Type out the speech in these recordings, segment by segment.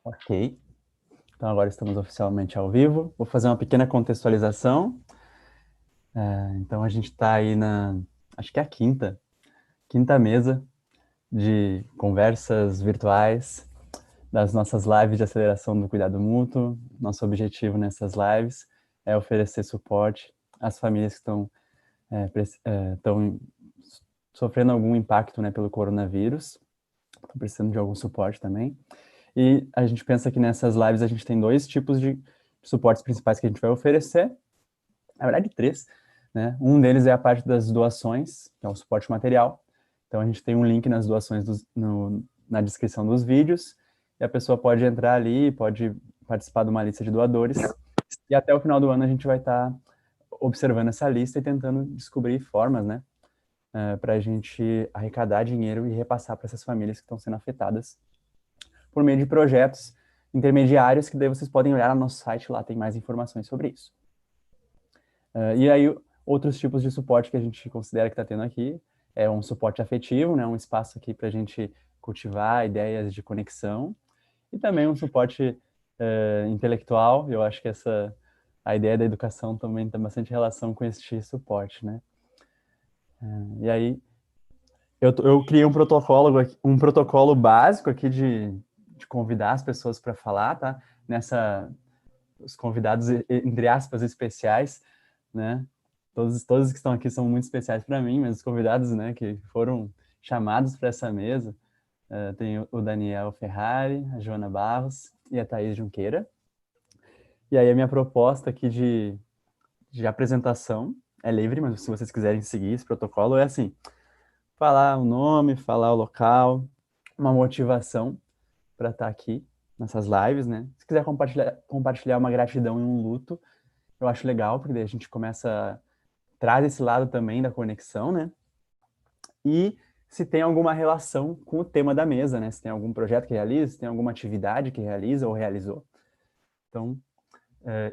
Ok, então agora estamos oficialmente ao vivo. Vou fazer uma pequena contextualização. Então a gente está aí acho que é a quinta mesa de conversas virtuais das nossas lives de aceleração do cuidado mútuo. Nosso objetivo nessas lives é oferecer suporte às famílias que estão sofrendo algum impacto, né, pelo coronavírus, estão precisando de algum suporte também. E a gente pensa que nessas lives a gente tem dois tipos de suportes principais que a gente vai oferecer, na verdade três, né? Um deles é a parte das doações, que é o suporte material. Então a gente tem um link nas doações na descrição dos vídeos, e a pessoa pode entrar ali, pode participar de uma lista de doadores, e até o final do ano a gente vai estar observando essa lista e tentando descobrir formas, né, para a gente arrecadar dinheiro e repassar para essas famílias que estão sendo afetadas por meio de projetos intermediários, que daí vocês podem olhar no nosso site, lá tem mais informações sobre isso. E aí, outros tipos de suporte que a gente considera que está tendo aqui é um suporte afetivo, né, um espaço aqui para a gente cultivar ideias de conexão, e também um suporte intelectual. Eu acho que a ideia da educação também tem bastante relação com este suporte, né? E aí, eu criei um protocolo básico aqui de convidar as pessoas para falar, tá? Os convidados, entre aspas, especiais, né? Todos que estão aqui são muito especiais para mim, mas os convidados, né, que foram chamados para essa mesa, tem o Daniel Ferrari, a Joana Barros e a Thaís Junqueira. E aí a minha proposta aqui de apresentação é livre, mas se vocês quiserem seguir esse protocolo, é assim: falar o nome, falar o local, uma motivação para estar aqui nessas lives, né? Se quiser compartilhar uma gratidão e um luto, eu acho legal, porque daí a gente traz esse lado também da conexão, né? E se tem alguma relação com o tema da mesa, né? Se tem algum projeto que realiza, se tem alguma atividade que realiza ou realizou. Então,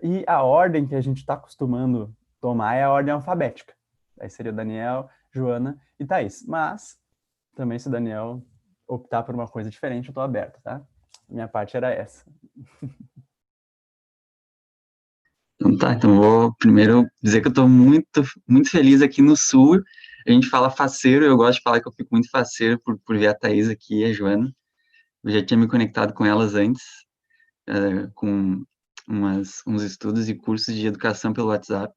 e a ordem que a gente está acostumando tomar é a ordem alfabética. Aí seria o Daniel, Joana e Thaís. Mas, também se o Daniel optar por uma coisa diferente, eu estou aberto, tá? Minha parte era essa. Então tá, então vou primeiro dizer que eu estou muito feliz aqui no Sul. A gente fala faceiro, eu gosto de falar que eu fico muito faceiro por ver a Thaís aqui e a Joana. Eu já tinha me conectado com elas antes, com uns estudos e cursos de educação pelo WhatsApp.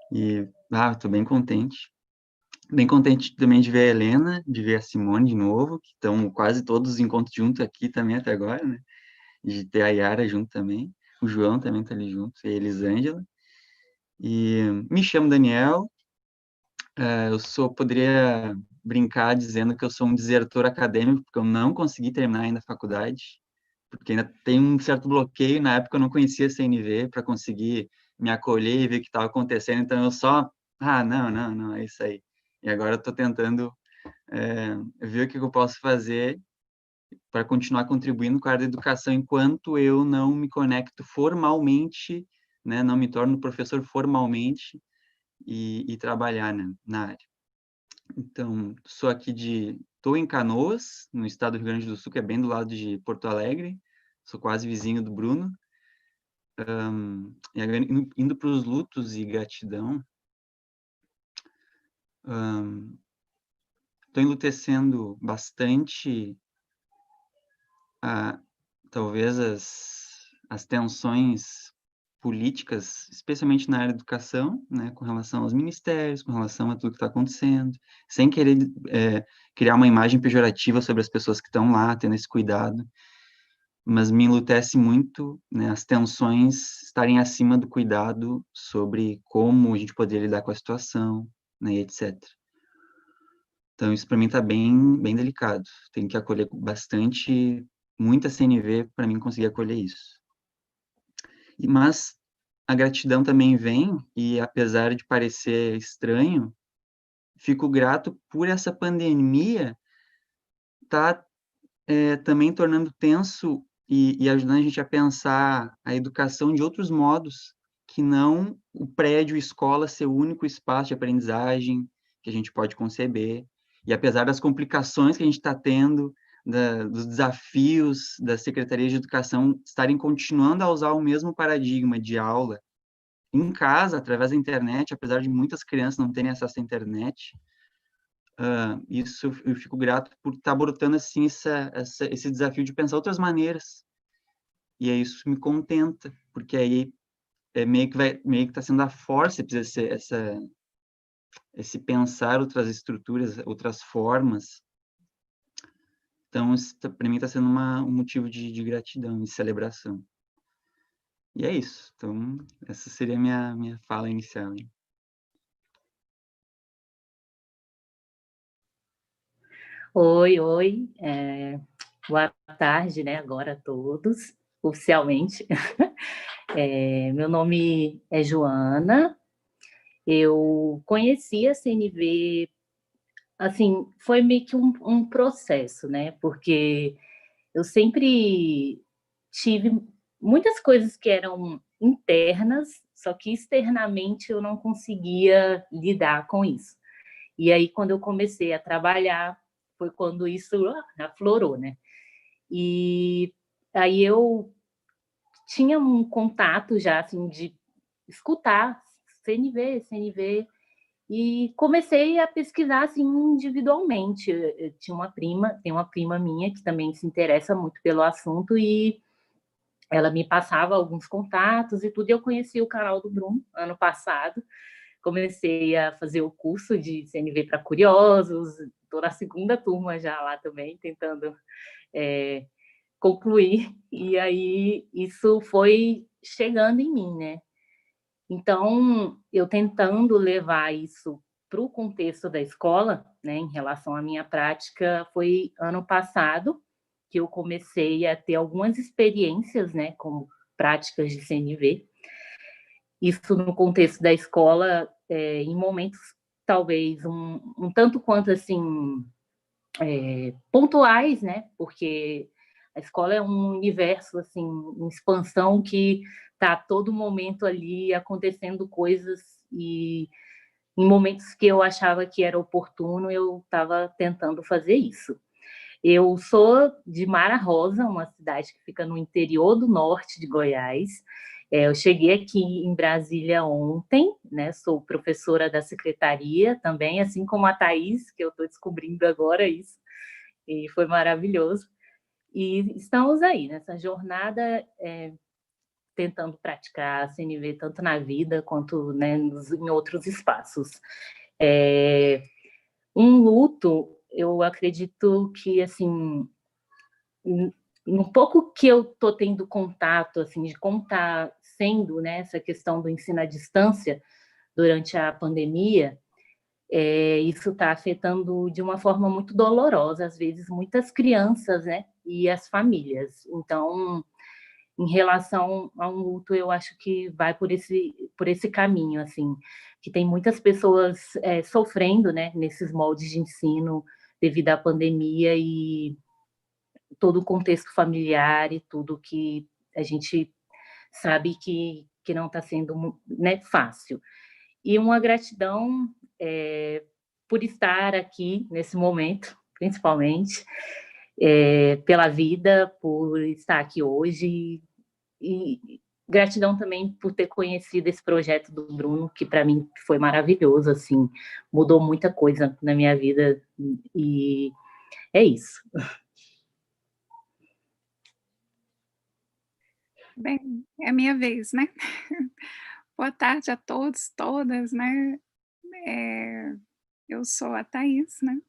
E, estou bem contente. Bem contente também de ver a Helena, de ver a Simone de novo, que estão quase todos os encontros juntos aqui também até agora, né? De ter a Yara junto também. O João também está ali junto, e a Elisângela. E me chamo Daniel, poderia brincar dizendo que eu sou um desertor acadêmico, porque eu não consegui terminar ainda a faculdade, porque ainda tem um certo bloqueio. Na época eu não conhecia a CNV para conseguir me acolher e ver o que estava acontecendo, então eu só, não, não, não, é isso aí. E agora eu estou tentando ver o que eu posso fazer para continuar contribuindo com a área da educação enquanto eu não me conecto formalmente, né, não me torno professor formalmente e trabalhar, né, na área. Então, estou em Canoas, no estado do Rio Grande do Sul, que é bem do lado de Porto Alegre, sou quase vizinho do Bruno. E agora, indo para os lutos e gratidão, estou enlutecendo bastante, talvez, as tensões políticas, especialmente na área da educação, né, com relação aos ministérios, com relação a tudo que está acontecendo, sem querer criar uma imagem pejorativa sobre as pessoas que estão lá, tendo esse cuidado, mas me enlutece muito, né, as tensões estarem acima do cuidado sobre como a gente poderia lidar com a situação, né, etc. Então, isso para mim está bem delicado. Tem que acolher bastante, muita CNV para mim conseguir acolher isso. Mas a gratidão também vem, e apesar de parecer estranho, fico grato por essa pandemia tá também tornando tenso e ajudando a gente a pensar a educação de outros modos, que não o prédio escola ser o único espaço de aprendizagem que a gente pode conceber. E apesar das complicações que a gente está tendo, dos desafios da Secretaria de Educação estarem continuando a usar o mesmo paradigma de aula em casa, através da internet, apesar de muitas crianças não terem acesso à internet. Isso eu fico grato por estar brotando assim esse desafio de pensar outras maneiras. E aí isso me contenta, porque aí meio que está sendo a força esse pensar outras estruturas, outras formas. Então, para mim está sendo um motivo de gratidão, de celebração. E é isso. Então, essa seria a minha fala inicial. Hein? Oi. Boa tarde, né, agora a todos, oficialmente. Meu nome é Joana. Eu conheci a CNV, assim, foi meio que um processo, né, porque eu sempre tive muitas coisas que eram internas, só que externamente eu não conseguia lidar com isso. E aí, quando eu comecei a trabalhar, foi quando isso aflorou, né? E aí eu tinha um contato já, assim, de escutar CNV, e comecei a pesquisar, assim, individualmente. Eu tem uma prima minha que também se interessa muito pelo assunto e ela me passava alguns contatos e tudo, e eu conheci o canal do Bruno ano passado. Comecei a fazer o curso de CNV para curiosos, estou na segunda turma já lá também, tentando concluir, e aí isso foi chegando em mim, né? Então, eu tentando levar isso para o contexto da escola, né, em relação à minha prática, foi ano passado que eu comecei a ter algumas experiências, né, como práticas de CNV. Isso no contexto da escola, em momentos talvez um tanto quanto assim pontuais, né? Porque a escola é um universo assim em expansão que está a todo momento ali acontecendo coisas, e em momentos que eu achava que era oportuno eu estava tentando fazer isso. Eu sou de Mara Rosa, uma cidade que fica no interior do norte de Goiás. Eu cheguei aqui em Brasília ontem, né? Sou professora da secretaria também, assim como a Thaís, que eu estou descobrindo agora isso, e foi maravilhoso. E estamos aí, nessa jornada, tentando praticar a CNV tanto na vida quanto, né, em outros espaços. Um luto, eu acredito que, assim, um pouco que eu estou tendo contato, assim, de como está sendo, né, essa questão do ensino à distância durante a pandemia, isso está afetando de uma forma muito dolorosa, às vezes, muitas crianças, né, e as famílias. Então, em relação a um luto, eu acho que vai por esse caminho, assim, que tem muitas pessoas sofrendo, né, nesses moldes de ensino devido à pandemia e todo o contexto familiar e tudo que a gente sabe que não está sendo, né, fácil. E uma gratidão por estar aqui nesse momento, principalmente, pela vida, por estar aqui hoje, e gratidão também por ter conhecido esse projeto do Bruno, que para mim foi maravilhoso, assim, mudou muita coisa na minha vida, e é isso. Bem, é a minha vez, né? Boa tarde a todos, todas, né? Eu sou a Thaís, né?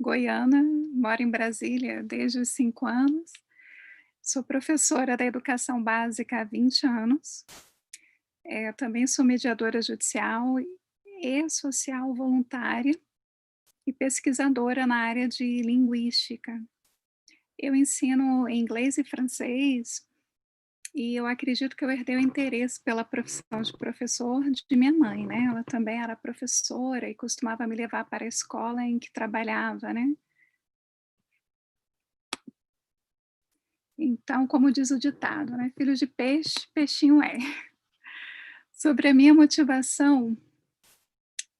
Goiana, moro em Brasília desde os 5 anos. Sou professora da educação básica há 20 anos. Também sou mediadora judicial e social voluntária e pesquisadora na área de linguística. Eu ensino inglês e francês, e eu acredito que eu herdei o interesse pela profissão de professor de minha mãe, né? Ela também era professora e costumava me levar para a escola em que trabalhava, né? Então, como diz o ditado, né? Filho de peixe, peixinho é. Sobre a minha motivação,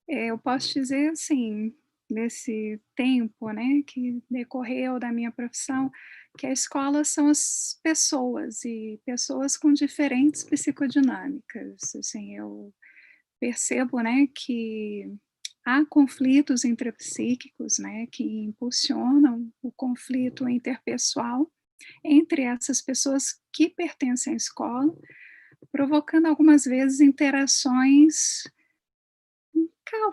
eu posso dizer assim, nesse tempo, né, que decorreu da minha profissão, que a escola são as pessoas, e pessoas com diferentes psicodinâmicas. Assim, eu percebo, né, que há conflitos intrapsíquicos, né, que impulsionam o conflito interpessoal entre essas pessoas que pertencem à escola, provocando algumas vezes interações,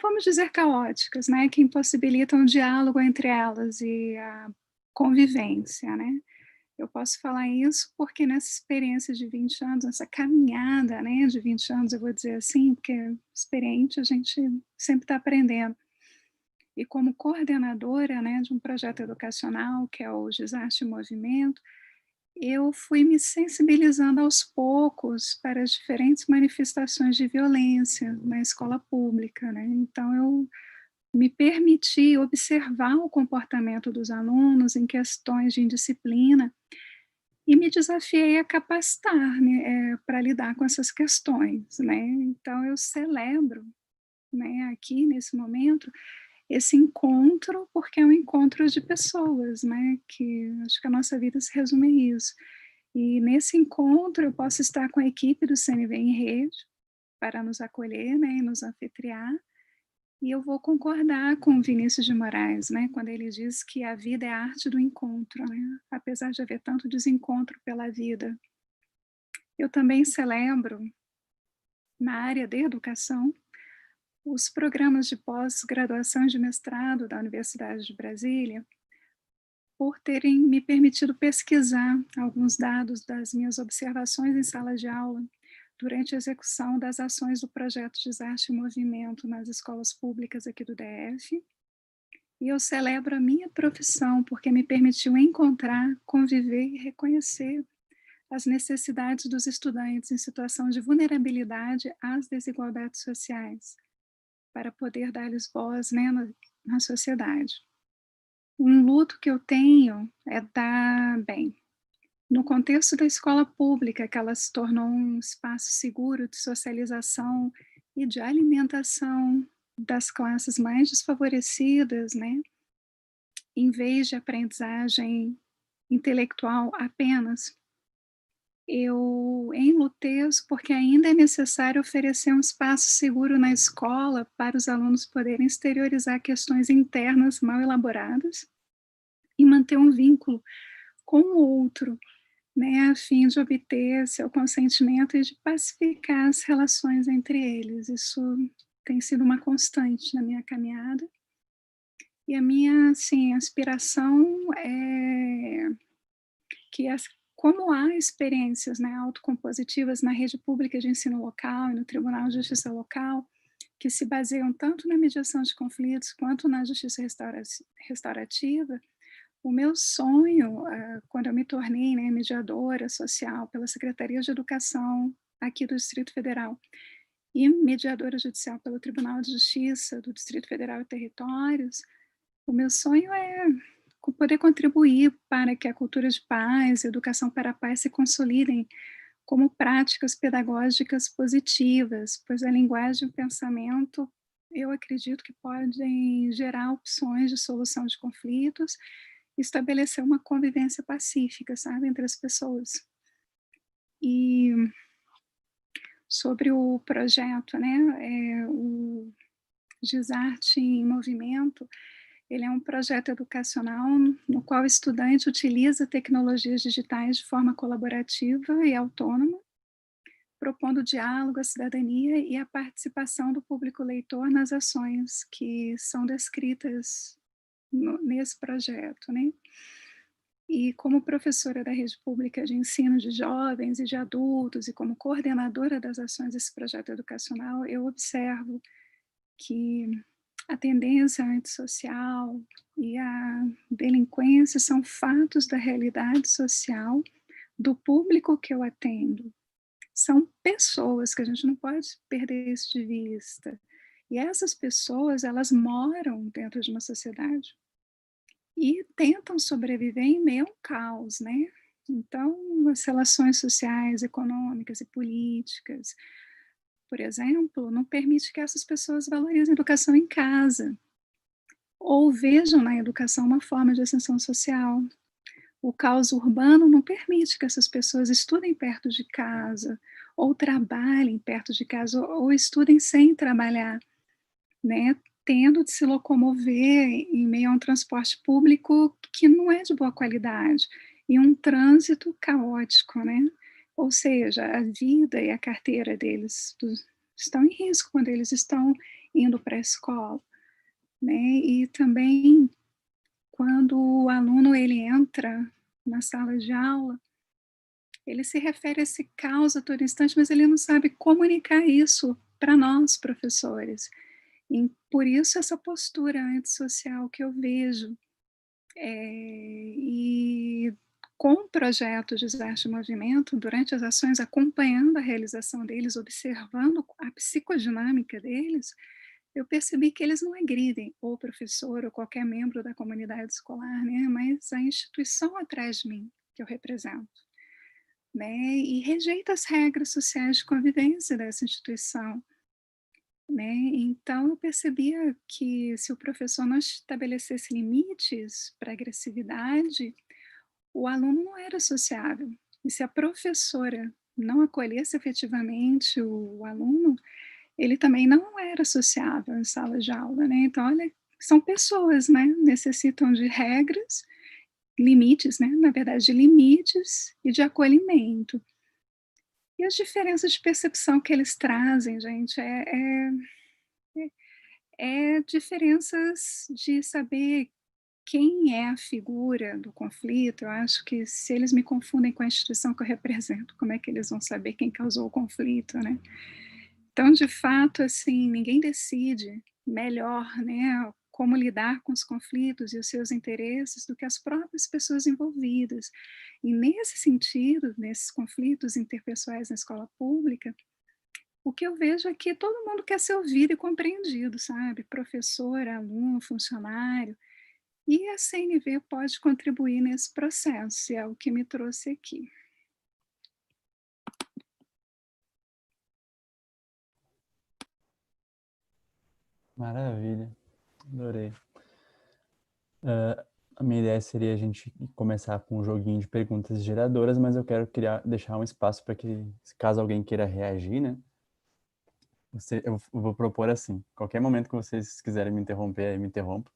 vamos dizer, caóticas, né, que impossibilitam o diálogo entre elas e a convivência, né. Eu posso falar isso porque nessa experiência de 20 anos, essa caminhada, né, de 20 anos, eu vou dizer assim, porque experiente a gente sempre está aprendendo. E como coordenadora, né, de um projeto educacional, que é o Gisarte em Movimento, eu fui me sensibilizando aos poucos para as diferentes manifestações de violência na escola pública, né. Então eu me permiti observar o comportamento dos alunos em questões de indisciplina e me desafiei a capacitar, né, para lidar com essas questões, né. Então eu celebro, né, aqui nesse momento, esse encontro, porque é um encontro de pessoas, né, que acho que a nossa vida se resume a isso. E nesse encontro eu posso estar com a equipe do CNV em Rede, para nos acolher, né, e nos anfitriar, e eu vou concordar com o Vinícius de Moraes, né, quando ele diz que a vida é a arte do encontro, né, apesar de haver tanto desencontro pela vida. Eu também celebro, na área de educação, os programas de pós-graduação e de mestrado da Universidade de Brasília, por terem me permitido pesquisar alguns dados das minhas observações em sala de aula durante a execução das ações do projeto Gisarte em Movimento nas escolas públicas aqui do DF. E eu celebro a minha profissão porque me permitiu encontrar, conviver e reconhecer as necessidades dos estudantes em situação de vulnerabilidade às desigualdades sociais, para poder dar-lhes voz, né, na sociedade. Um luto que eu tenho é no contexto da escola pública, que ela se tornou um espaço seguro de socialização e de alimentação das classes mais desfavorecidas, né, em vez de aprendizagem intelectual apenas, eu enluteço porque ainda é necessário oferecer um espaço seguro na escola para os alunos poderem exteriorizar questões internas mal elaboradas e manter um vínculo com o outro, né, a fim de obter seu consentimento e de pacificar as relações entre eles. Isso tem sido uma constante na minha caminhada. E a minha, assim, aspiração é que como há experiências, né, autocompositivas na rede pública de ensino local e no Tribunal de Justiça local, que se baseiam tanto na mediação de conflitos quanto na justiça restaurativa, o meu sonho, quando eu me tornei, né, mediadora social pela Secretaria de Educação aqui do Distrito Federal e mediadora judicial pelo Tribunal de Justiça do Distrito Federal e Territórios, o meu sonho é poder contribuir para que a cultura de paz e a educação para a paz se consolidem como práticas pedagógicas positivas, pois a linguagem e o pensamento, eu acredito que podem gerar opções de solução de conflitos e estabelecer uma convivência pacífica, sabe, entre as pessoas. E sobre o projeto, né, o Gisarte em Movimento, ele é um projeto educacional no qual o estudante utiliza tecnologias digitais de forma colaborativa e autônoma, propondo diálogo, a cidadania e a participação do público leitor nas ações que são descritas nesse projeto, né? E como professora da rede pública de ensino de jovens e de adultos e como coordenadora das ações desse projeto educacional, eu observo que a tendência antissocial e a delinquência são fatos da realidade social do público que eu atendo. São pessoas que a gente não pode perder isso de vista. E essas pessoas, elas moram dentro de uma sociedade e tentam sobreviver em meio a um caos, né? Então, as relações sociais, econômicas e políticas, por exemplo, não permite que essas pessoas valorizem a educação em casa, ou vejam na educação uma forma de ascensão social. O caos urbano não permite que essas pessoas estudem perto de casa, ou trabalhem perto de casa, ou estudem sem trabalhar, né? Tendo de se locomover em meio a um transporte público que não é de boa qualidade, e um trânsito caótico, né? Ou seja, a vida e a carteira deles estão em risco quando eles estão indo para a escola, né? E também quando o aluno ele entra na sala de aula, ele se refere a esse caos a todo instante, mas ele não sabe comunicar isso para nós, professores. E por isso essa postura antissocial que eu vejo. E com o projeto Desarte Movimento, durante as ações, acompanhando a realização deles, observando a psicodinâmica deles, eu percebi que eles não agridem o professor ou qualquer membro da comunidade escolar, né, mas a instituição atrás de mim, que eu represento, né, e rejeita as regras sociais de convivência dessa instituição, né. Então eu percebia que se o professor não estabelecesse limites para agressividade, o aluno não era sociável. E se a professora não acolhesse efetivamente o aluno, ele também não era sociável em sala de aula, né. Então olha, são pessoas, né, necessitam de regras, limites, né, na verdade de limites e de acolhimento. E as diferenças de percepção que eles trazem, gente, diferenças de saber quem é a figura do conflito. Eu acho que se eles me confundem com a instituição que eu represento, como é que eles vão saber quem causou o conflito, né? Então, de fato, assim, ninguém decide melhor, né, como lidar com os conflitos e os seus interesses do que as próprias pessoas envolvidas. E nesse sentido, nesses conflitos interpessoais na escola pública, o que eu vejo é que todo mundo quer ser ouvido e compreendido, sabe? Professor, aluno, funcionário. E a CNV pode contribuir nesse processo, e é o que me trouxe aqui. Maravilha, adorei. A minha ideia seria a gente começar com um joguinho de perguntas geradoras, mas eu quero deixar um espaço para que, caso alguém queira reagir, né? Eu vou propor assim, qualquer momento que vocês quiserem me interromper, aí me interrompa,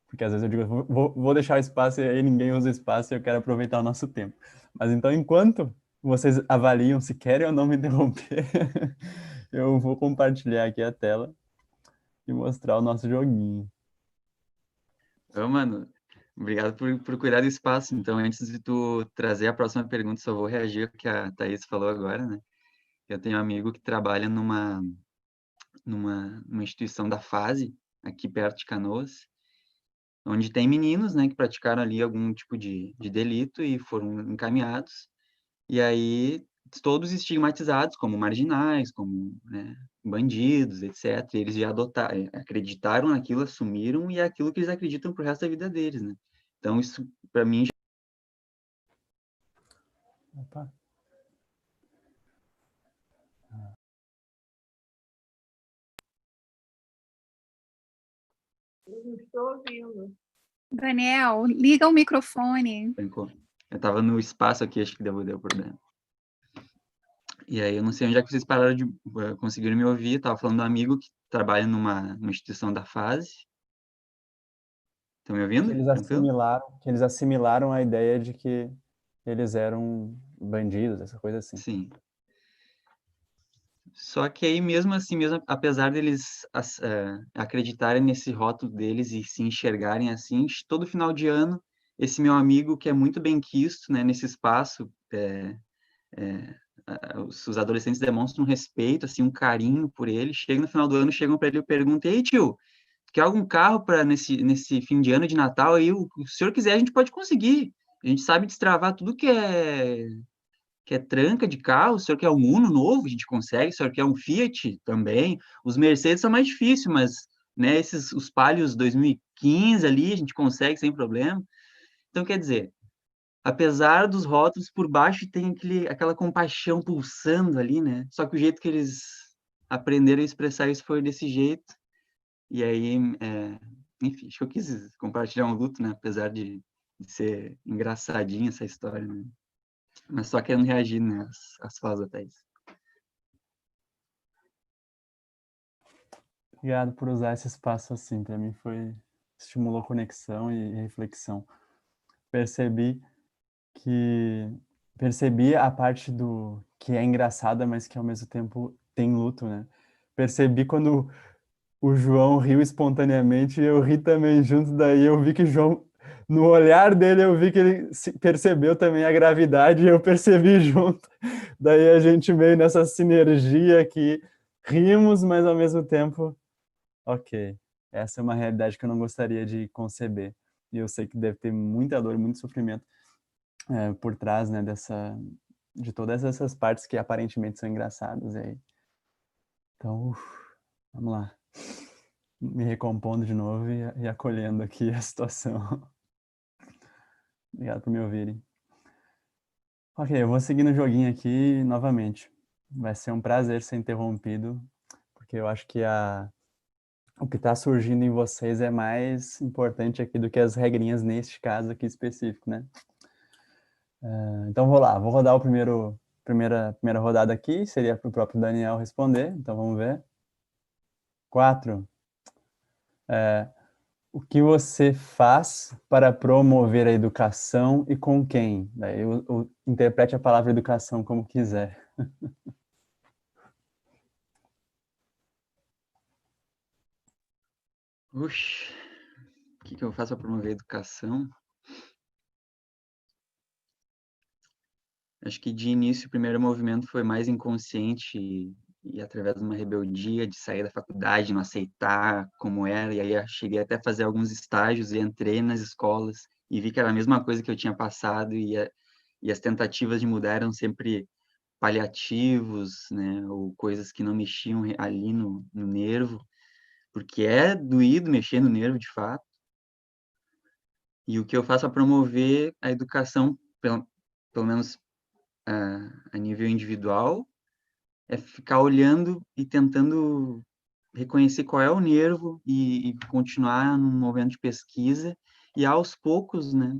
porque às vezes eu digo, vou deixar o espaço e aí ninguém usa o espaço e eu quero aproveitar o nosso tempo. Mas então, enquanto vocês avaliam se querem ou não me interromper, eu vou compartilhar aqui a tela e mostrar o nosso joguinho. Ô, mano, obrigado por cuidar do espaço. Então, antes de tu trazer a próxima pergunta, só vou reagir ao que a Thaís falou agora, né? Eu tenho um amigo que trabalha numa instituição da FASE, aqui perto de Canoas, onde tem meninos, né, que praticaram ali algum tipo de delito e foram encaminhados. E aí, todos estigmatizados como marginais, como, né, bandidos, etc. E eles já acreditaram naquilo, assumiram, e é aquilo que eles acreditam pro resto da vida deles, né? Então, isso, para mim, Opa. Não estou ouvindo. Daniel, liga o microfone. brincou. Eu estava no espaço aqui, acho que deu problema. E aí, eu não sei onde é que vocês pararam de conseguiram me ouvir. Estava falando de um amigo que trabalha numa instituição da FASE. Estão me ouvindo? Que eles assimilaram a ideia de que eles eram bandidos, essa coisa assim. Sim. Só que aí, mesmo assim, mesmo apesar deles acreditarem nesse rótulo deles e se enxergarem assim, todo final de ano, esse meu amigo, que é muito bem quisto, né, nesse espaço, os adolescentes demonstram um respeito, assim, um carinho por ele. Chega no final do ano, chegam para ele e perguntam: "Ei, tio, quer algum carro para nesse fim de ano de Natal? Aí, o senhor quiser, a gente pode conseguir. A gente sabe destravar tudo que é tranca de carro. O senhor quer um Uno novo? A gente consegue. O senhor quer um Fiat? Também. Os Mercedes são mais difíceis, mas, né, os Palios 2015 ali, a gente consegue sem problema." Então, quer dizer, apesar dos rótulos, por baixo tem aquela compaixão pulsando ali, né? Só que o jeito que eles aprenderam a expressar isso foi desse jeito. E aí, enfim, acho que eu quis compartilhar um luto, né? Apesar de ser engraçadinha essa história, né? Mas só querendo reagir, né? Às falas da Thaís. Obrigado por usar esse espaço assim. Para mim estimulou conexão e reflexão. Percebi a parte do que é engraçada, mas que ao mesmo tempo tem luto, né? Percebi quando o João riu espontaneamente e eu ri também junto. Daí eu vi que o João, no olhar dele, eu vi que ele percebeu também a gravidade e eu percebi junto. Daí a gente meio nessa sinergia que rimos, mas ao mesmo tempo, ok, essa é uma realidade que eu não gostaria de conceber. E eu sei que deve ter muita dor, muito sofrimento por trás, né, de todas essas partes que aparentemente são engraçadas aí. Então, vamos lá. Me recompondo de novo e acolhendo aqui a situação. Obrigado por me ouvirem. Ok, eu vou seguir no joguinho aqui novamente. Vai ser um prazer ser interrompido, porque eu acho que o que está surgindo em vocês é mais importante aqui do que as regrinhas neste caso aqui específico, né? Então vou rodar primeira rodada aqui, seria para o próprio Daniel responder, então vamos ver. 4. O que você faz para promover a educação e com quem? Daí interprete a palavra educação como quiser. Oxe, o que eu faço para promover a educação? Acho que de início o primeiro movimento foi mais inconsciente e através de uma rebeldia de sair da faculdade, não aceitar como era, e aí cheguei até a fazer alguns estágios e entrei nas escolas e vi que era a mesma coisa que eu tinha passado e as tentativas de mudar eram sempre paliativos, né, ou coisas que não mexiam ali no nervo, porque é doído mexer no nervo de fato. E o que eu faço é promover a educação, pelo menos a nível individual, é ficar olhando e tentando reconhecer qual é o nervo e continuar num movimento de pesquisa e aos poucos, né,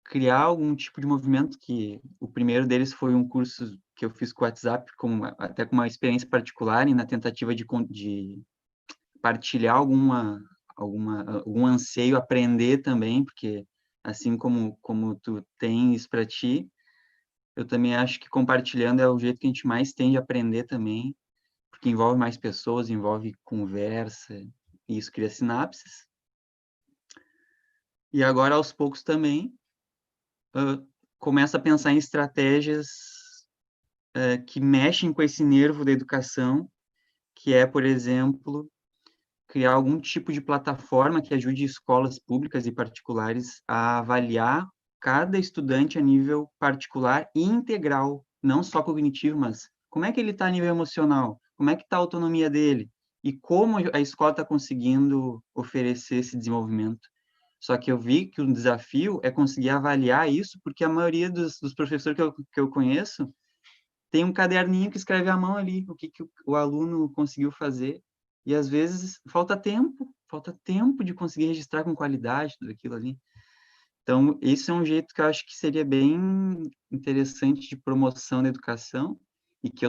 criar algum tipo de movimento que o primeiro deles foi um curso que eu fiz com o WhatsApp, até com uma experiência particular e na tentativa de partilhar algum anseio, aprender também, porque assim como tu tens para ti, eu também acho que compartilhando é o jeito que a gente mais tende a aprender também, porque envolve mais pessoas, envolve conversa, e isso cria sinapses. E agora, aos poucos também, começa a pensar em estratégias que mexem com esse nervo da educação, que é, por exemplo, criar algum tipo de plataforma que ajude escolas públicas e particulares a avaliar cada estudante a nível particular e integral, não só cognitivo, mas como é que ele está a nível emocional, como é que está a autonomia dele e como a escola está conseguindo oferecer esse desenvolvimento. Só que eu vi que o desafio é conseguir avaliar isso, porque a maioria dos professores que eu conheço tem um caderninho que escreve à mão ali o que o aluno conseguiu fazer. E às vezes falta tempo de conseguir registrar com qualidade tudo aquilo ali. Então, esse é um jeito que eu acho que seria bem interessante de promoção da educação e que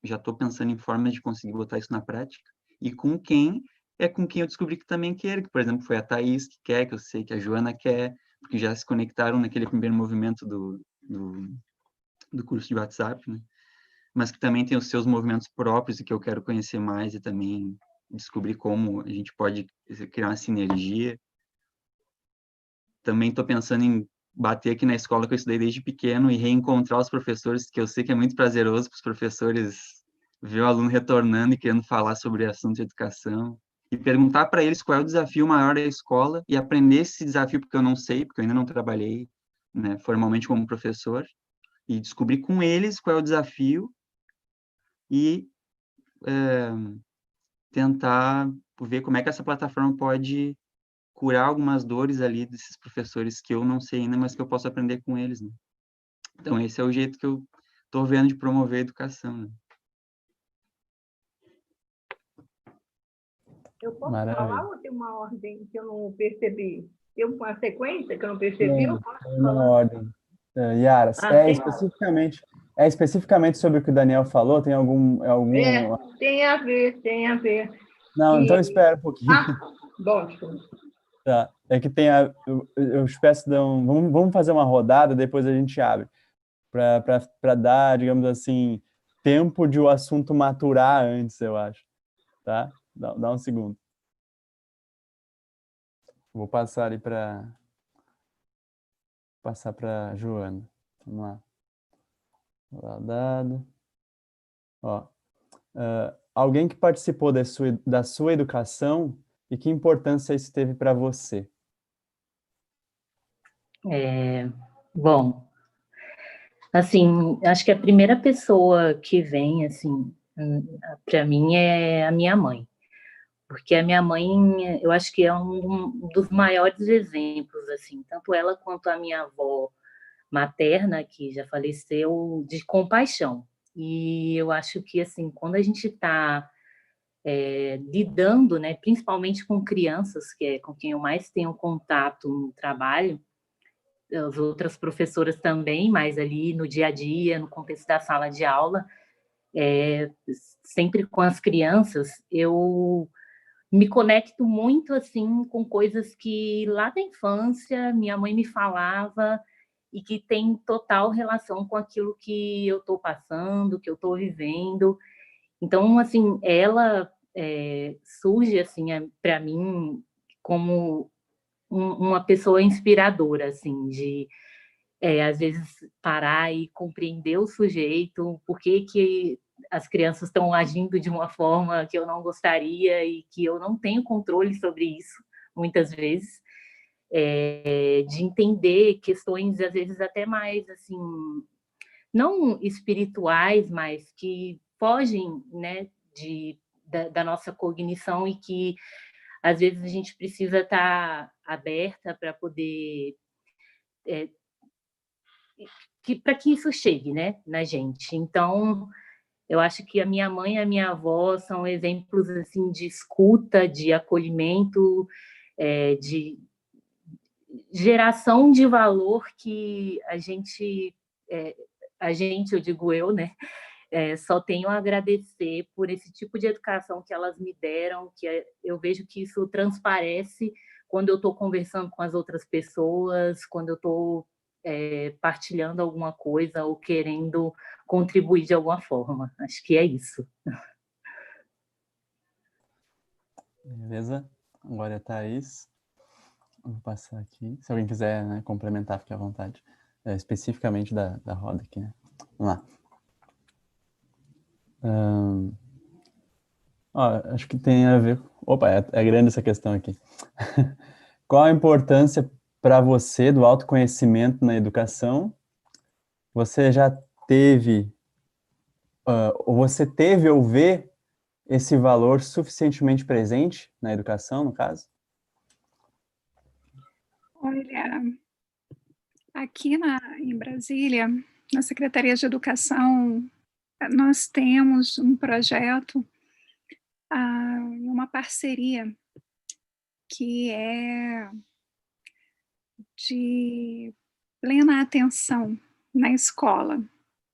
já estou pensando em formas de conseguir botar isso na prática. E com quem? É com quem eu descobri que também quer, que, por exemplo, foi a Thaís que quer, que eu sei que a Joana quer, porque já se conectaram naquele primeiro movimento do curso de WhatsApp, né? Mas que também tem os seus movimentos próprios e que eu quero conhecer mais e também descobrir como a gente pode criar uma sinergia. Também estou pensando em bater aqui na escola que eu estudei desde pequeno e reencontrar os professores, que eu sei que é muito prazeroso para os professores ver o aluno retornando e querendo falar sobre assunto de educação. E perguntar para eles qual é o desafio maior da escola e aprender esse desafio, porque eu não sei, porque eu ainda não trabalhei, né, formalmente como professor, e descobrir com eles qual é o desafio e tentar ver como é que essa plataforma pode curar algumas dores ali desses professores que eu não sei ainda, mas que eu posso aprender com eles, né? Então, esse é o jeito que eu estou vendo de promover a educação, né? Eu posso Maravilha. falar ou tem uma ordem que eu não percebi? Tem uma sequência que eu não percebi? Eu posso Tem uma falar? ordem. Yaras, Ah, tem é especificamente sobre o que o Daniel falou? Tem algum... tem a ver, tem a ver. Não, então espera um pouquinho. Bom, desculpa. Tá. É que tem eu te peço, vamos fazer uma rodada, depois a gente abre. Para dar, digamos assim, tempo de o assunto maturar antes, eu acho. Tá? Dá um segundo. Vou passar ali para Joana. Vamos lá. Rodada. Ó, alguém que participou da sua educação e que importância isso teve para você? Bom, assim, acho que a primeira pessoa que vem, assim, para mim é a minha mãe. Porque a minha mãe, eu acho que é um dos maiores exemplos, assim, tanto ela quanto a minha avó materna, que já faleceu, de compaixão. E eu acho que, assim, quando a gente está lidando, né, principalmente com crianças, que é com quem eu mais tenho contato no trabalho, as outras professoras também, mas ali no dia a dia, no contexto da sala de aula, sempre com as crianças, eu me conecto muito assim com coisas que lá da infância minha mãe me falava e que tem total relação com aquilo que eu estou passando, que eu estou vivendo. Então, assim, ela surge assim para mim como uma pessoa inspiradora, assim, de às vezes parar e compreender o sujeito, por que que as crianças estão agindo de uma forma que eu não gostaria e que eu não tenho controle sobre isso, muitas vezes, de entender questões, às vezes, até mais, assim, não espirituais, mas que fogem, né, da nossa cognição e que, às vezes, a gente precisa estar aberta para poder para que isso chegue, né, na gente. Então, eu acho que a minha mãe e a minha avó são exemplos assim de escuta, de acolhimento, de geração de valor que a gente, eu digo eu, né, só tenho a agradecer por esse tipo de educação que elas me deram, que eu vejo que isso transparece quando eu estou conversando com as outras pessoas, quando eu estou partilhando alguma coisa ou querendo contribuir de alguma forma. Acho que é isso. Beleza? Agora é a Thaís. Vou passar aqui. Se alguém quiser, né, complementar, fique à vontade. Especificamente da roda aqui, né? Vamos lá. Acho que tem a ver... Opa, é grande essa questão aqui. Qual a importância para você do autoconhecimento na educação? Você já teve, ou você teve ou vê esse valor suficientemente presente na educação, no caso? Olha, aqui em Brasília, na Secretaria de Educação, nós temos um projeto, uma parceria que é de plena atenção na escola.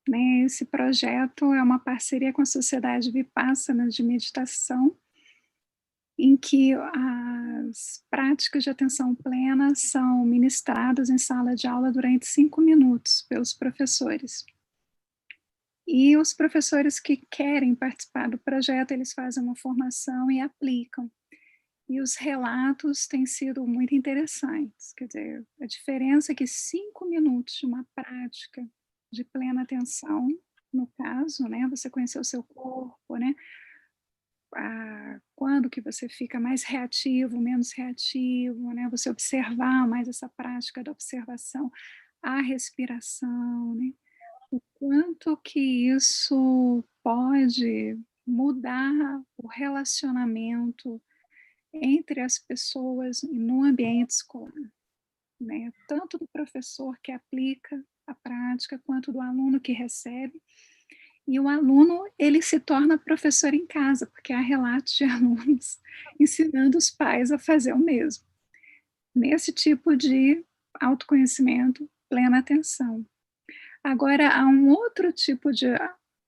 Né? Esse projeto é uma parceria com a Sociedade Vipassana de Meditação, em que as práticas de atenção plena são ministradas em sala de aula durante 5 minutos pelos professores. E os professores que querem participar do projeto, eles fazem uma formação e aplicam. E os relatos têm sido muito interessantes. Quer dizer, a diferença é que 5 minutos de uma prática de plena atenção, no caso, né, você conhecer o seu corpo, né, quando que você fica mais reativo, menos reativo, né, você observar mais essa prática da observação, a respiração, né, o quanto que isso pode mudar o relacionamento entre as pessoas no ambiente escolar, né? Tanto do professor que aplica a prática, quanto do aluno que recebe. E o aluno, ele se torna professor em casa, porque há relatos de alunos ensinando os pais a fazer o mesmo. Nesse tipo de autoconhecimento, plena atenção. Agora, há um outro tipo de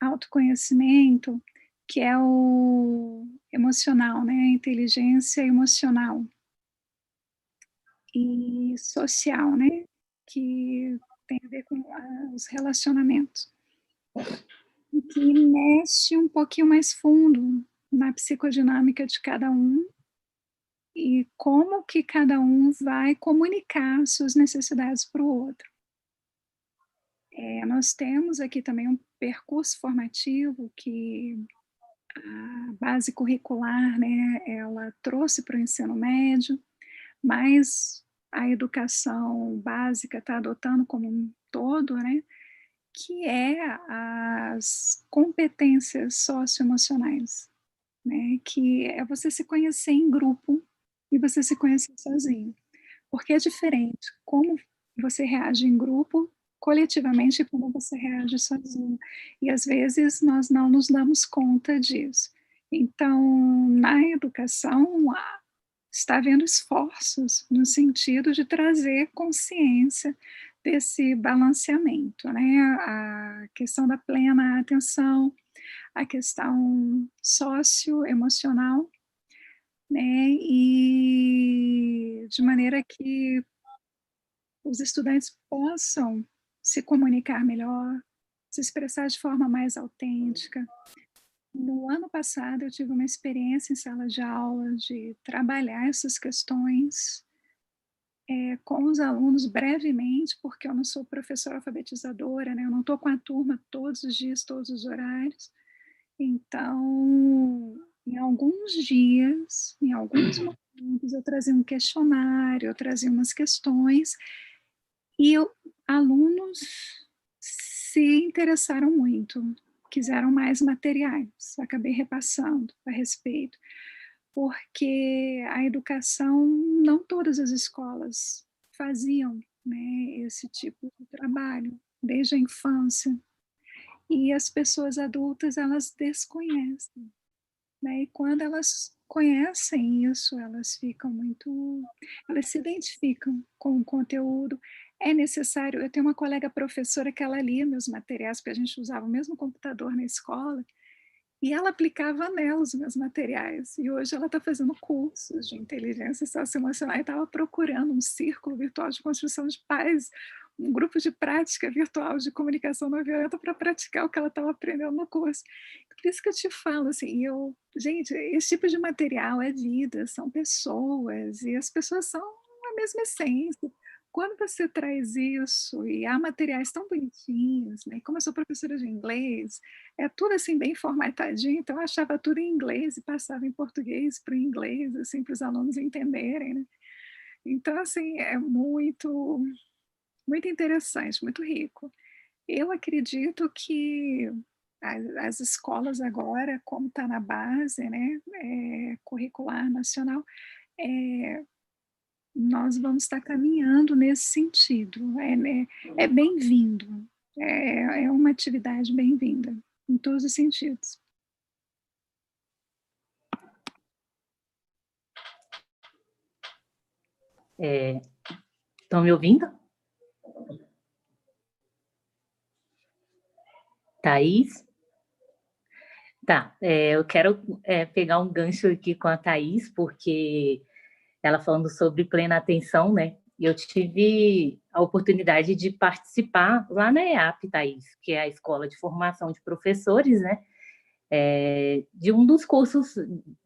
autoconhecimento, que é o emocional, né? A inteligência emocional e social, né? Que tem a ver com os relacionamentos. Que mexe um pouquinho mais fundo na psicodinâmica de cada um e como que cada um vai comunicar suas necessidades para o outro. Nós temos aqui também um percurso formativo que a base curricular, né, ela trouxe para o ensino médio, mas a educação básica está adotando como um todo, né, que é as competências socioemocionais, né, que é você se conhecer em grupo e você se conhecer sozinho, porque é diferente como você reage em grupo, coletivamente, e como você reage sozinho. E às vezes nós não nos damos conta disso. Então, na educação, está havendo esforços no sentido de trazer consciência desse balanceamento, né? A questão da plena atenção, a questão socioemocional, né? E de maneira que os estudantes possam se comunicar melhor, se expressar de forma mais autêntica. No ano passado, eu tive uma experiência em sala de aula de trabalhar essas questões com os alunos brevemente, porque eu não sou professora alfabetizadora, né? Eu não estou com a turma todos os dias, todos os horários. Então, em alguns dias, em alguns momentos, eu trazia um questionário, eu trazia umas questões, e alunos se interessaram muito, quiseram mais materiais, acabei repassando a respeito, porque a educação, não todas as escolas faziam, né, esse tipo de trabalho, desde a infância, e as pessoas adultas, elas desconhecem, né, e quando elas conhecem isso, elas ficam muito, elas se identificam com o conteúdo. É necessário, eu tenho uma colega professora que ela lia meus materiais, porque a gente usava o mesmo computador na escola, e ela aplicava nela os meus materiais. E hoje ela está fazendo cursos de inteligência socioemocional e estava procurando um círculo virtual de construção de paz, um grupo de prática virtual de comunicação não violenta para praticar o que ela estava aprendendo no curso. Por isso que eu te falo, assim, gente, esse tipo de material é vida, são pessoas, e as pessoas são a mesma essência. Quando você traz isso, e há materiais tão bonitinhos, né? Como eu sou professora de inglês, é tudo assim bem formatadinho, então eu achava tudo em inglês e passava em português para o inglês, assim, para os alunos entenderem, né? Então, assim, é muito, muito interessante, muito rico. Eu acredito que as escolas agora, como está na base, né, curricular nacional, nós vamos estar caminhando nesse sentido. É bem-vindo, é uma atividade bem-vinda, em todos os sentidos. Estão me ouvindo? Thaís? Tá, eu quero pegar um gancho aqui com a Thaís, porque ela falando sobre plena atenção, né? E eu tive a oportunidade de participar lá na EAP, Thaís, que é a Escola de Formação de Professores, né? De um dos cursos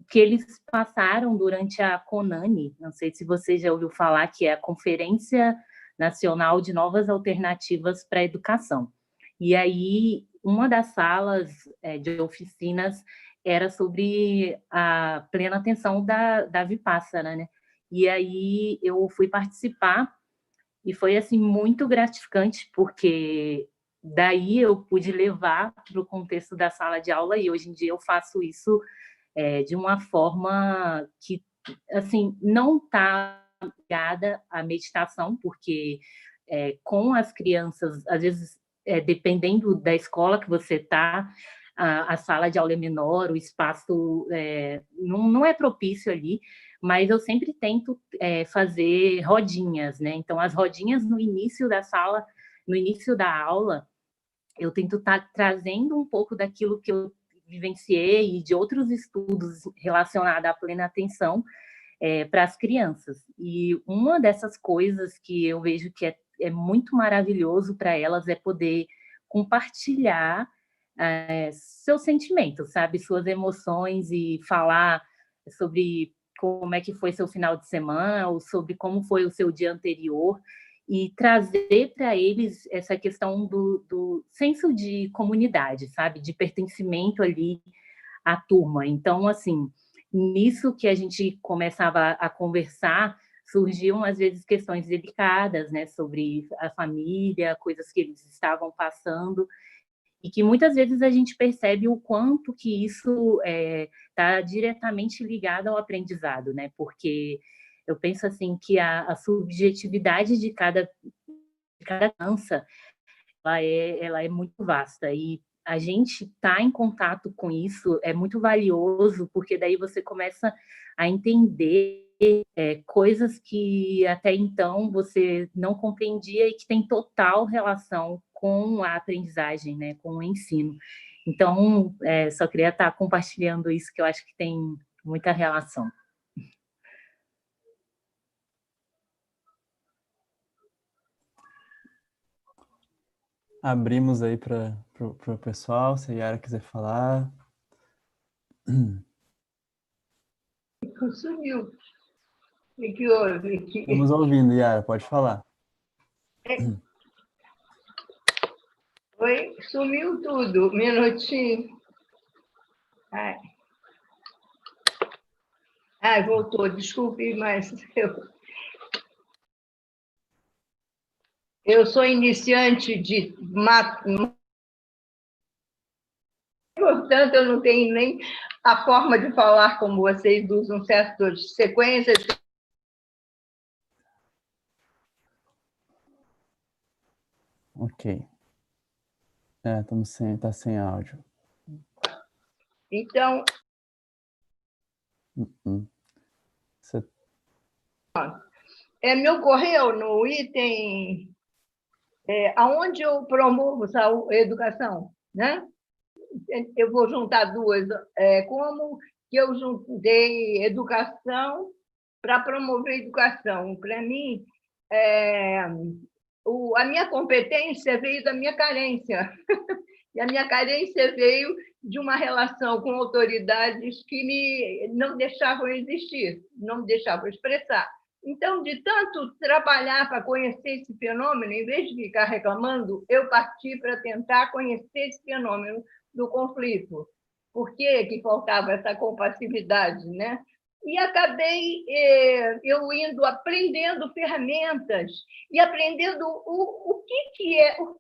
que eles passaram durante a CONANE, não sei se você já ouviu falar, que é a Conferência Nacional de Novas Alternativas para a Educação. E aí, uma das salas de oficinas era sobre a plena atenção da Vipassana, né? E aí eu fui participar e foi assim muito gratificante, porque daí eu pude levar para o contexto da sala de aula, e hoje em dia eu faço isso de uma forma que assim não está ligada à meditação, porque com as crianças, às vezes dependendo da escola que você está, a sala de aula é menor, o espaço não é propício ali, mas eu sempre tento fazer rodinhas, né? Então, as rodinhas no início da sala, no início da aula, eu tento estar trazendo um pouco daquilo que eu vivenciei e de outros estudos relacionados à plena atenção para as crianças. E uma dessas coisas que eu vejo que é muito maravilhoso para elas é poder compartilhar seus sentimentos, sabe? Suas emoções e falar sobre como é que foi seu final de semana ou sobre como foi o seu dia anterior e trazer para eles essa questão do senso de comunidade, sabe? De pertencimento ali à turma. Então, assim, nisso que a gente começava a conversar, surgiam, às vezes, questões delicadas, né? Sobre a família, coisas que eles estavam passando, e que muitas vezes a gente percebe o quanto que isso está diretamente ligado ao aprendizado, né? Porque eu penso assim que a subjetividade de cada criança ela é muito vasta, e a gente estar em contato com isso é muito valioso, porque daí você começa a entender coisas que até então você não compreendia e que tem total relação com a aprendizagem, né, com o ensino. Então, só queria estar compartilhando isso, que eu acho que tem muita relação. Abrimos aí para o pessoal, se a Yara quiser falar. Sumiu. O que houve? Estamos ouvindo, Yara, pode falar. Oi, sumiu tudo. Minutinho. Ai, voltou. Desculpe, mas eu sou iniciante de portanto, eu não tenho nem a forma de falar como vocês usam certas sequências. Ok. Tá sem áudio. Então, Você... me ocorreu no item aonde eu promovo educação, né? Eu vou juntar duas. Como que eu juntei educação para promover educação? Para mim, a minha competência veio da minha carência. E a minha carência veio de uma relação com autoridades que não deixavam existir, não me deixavam expressar. Então, de tanto trabalhar para conhecer esse fenômeno, em vez de ficar reclamando, eu parti para tentar conhecer esse fenômeno do conflito. Por que faltava essa compassividade, né? E acabei eu indo aprendendo ferramentas e aprendendo o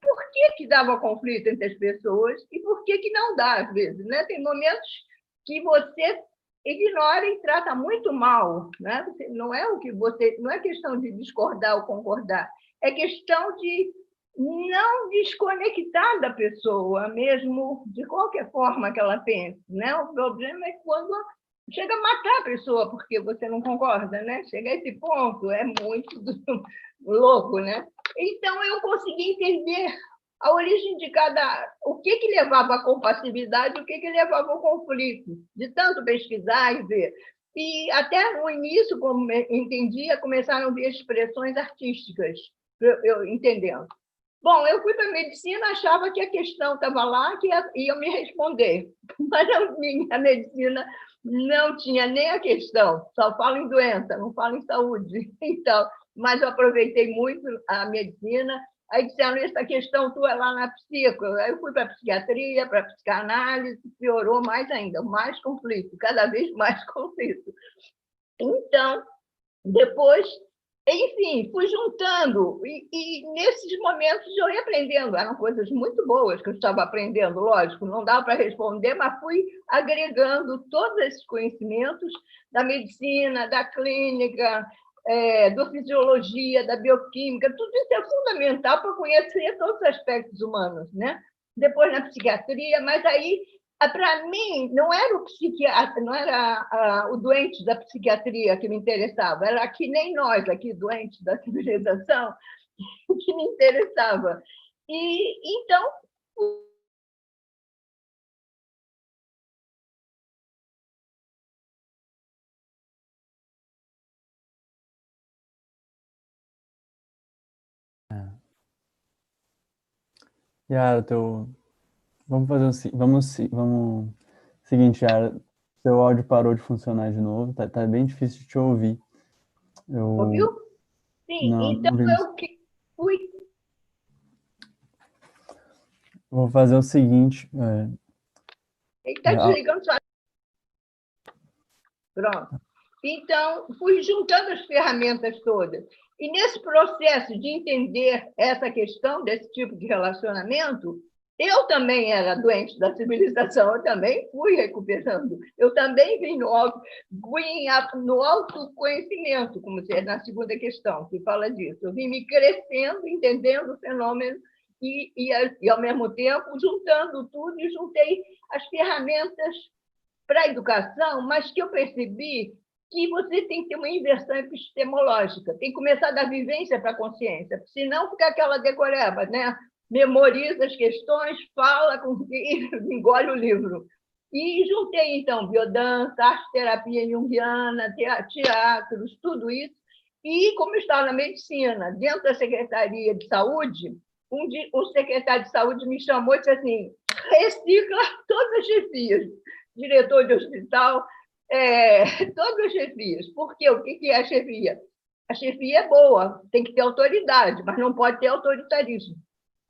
porquê que dava conflito entre as pessoas e por que não dá, às vezes, né? Tem momentos que você ignora e trata muito mal, né? Não é questão de discordar ou concordar, é questão de não desconectar da pessoa, mesmo de qualquer forma que ela pense, né? O problema é quando chega a matar a pessoa porque você não concorda, né? Chega a esse ponto, é muito louco, né? Então, eu consegui entender a origem de o que levava à compassividade e o que levava ao conflito, de tanto pesquisar e ver. E até no início, como entendia, começaram a vir expressões artísticas, eu entendendo. Bom, eu fui para a medicina, achava que a questão estava lá, que ia me responder, mas a minha medicina não tinha nem a questão, só fala em doença, não fala em saúde. Então, mas eu aproveitei muito a medicina. Aí disseram, essa questão tua é lá na psico. Aí eu fui para a psiquiatria, para a psicanálise, piorou mais ainda, mais conflito, cada vez mais conflito. Então, depois, enfim, fui juntando, e nesses momentos eu ia aprendendo, eram coisas muito boas que eu estava aprendendo, lógico, não dá para responder, mas fui agregando todos esses conhecimentos da medicina, da clínica, da fisiologia, da bioquímica, tudo isso é fundamental para conhecer todos os aspectos humanos, né? Depois na psiquiatria, mas aí, para mim, não era o psiquiatra, não era o doente da psiquiatria que me interessava, era que nem nós aqui, doentes da civilização, que me interessava. E então, Yara, vamos fazer vamos seguinte, Yara, seu áudio parou de funcionar de novo, tá bem difícil de te ouvir. ouviu? Sim, Não então ouvimos. eu fui. Vou fazer o seguinte, Ele está desligando só. Pronto. Então, fui juntando as ferramentas todas. E nesse processo de entender essa questão desse tipo de relacionamento, eu também era doente da civilização, eu também fui recuperando. Eu também vim no autoconhecimento, como é na segunda questão, que fala disso. Eu vim me crescendo, entendendo o fenômeno e ao mesmo tempo, juntando tudo, e juntei as ferramentas para a educação, mas que eu percebi que você tem que ter uma inversão epistemológica, tem que começar da vivência para a consciência, senão fica aquela decoreba, né? Memoriza as questões, fala, engole o livro. E juntei, então, biodança, arte-terapia junguiana, teatros, tudo isso. E, como eu estava na medicina, dentro da Secretaria de Saúde, um secretário de saúde me chamou e disse assim, recicla todas as chefias, diretor de hospital, todas as chefias. Por quê? O que é a chefia? A chefia é boa, tem que ter autoridade, mas não pode ter autoritarismo.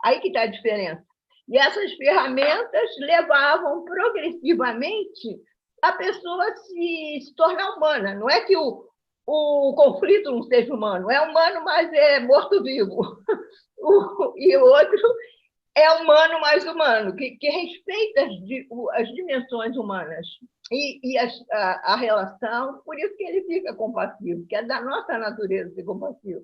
Aí que está a diferença. E essas ferramentas levavam progressivamente a pessoa se tornar humana. Não é que o conflito não seja humano, é humano, mas é morto-vivo. E o outro é humano mais humano, que respeita as dimensões humanas e a relação, por isso que ele fica compassivo, que é da nossa natureza ser compassivo.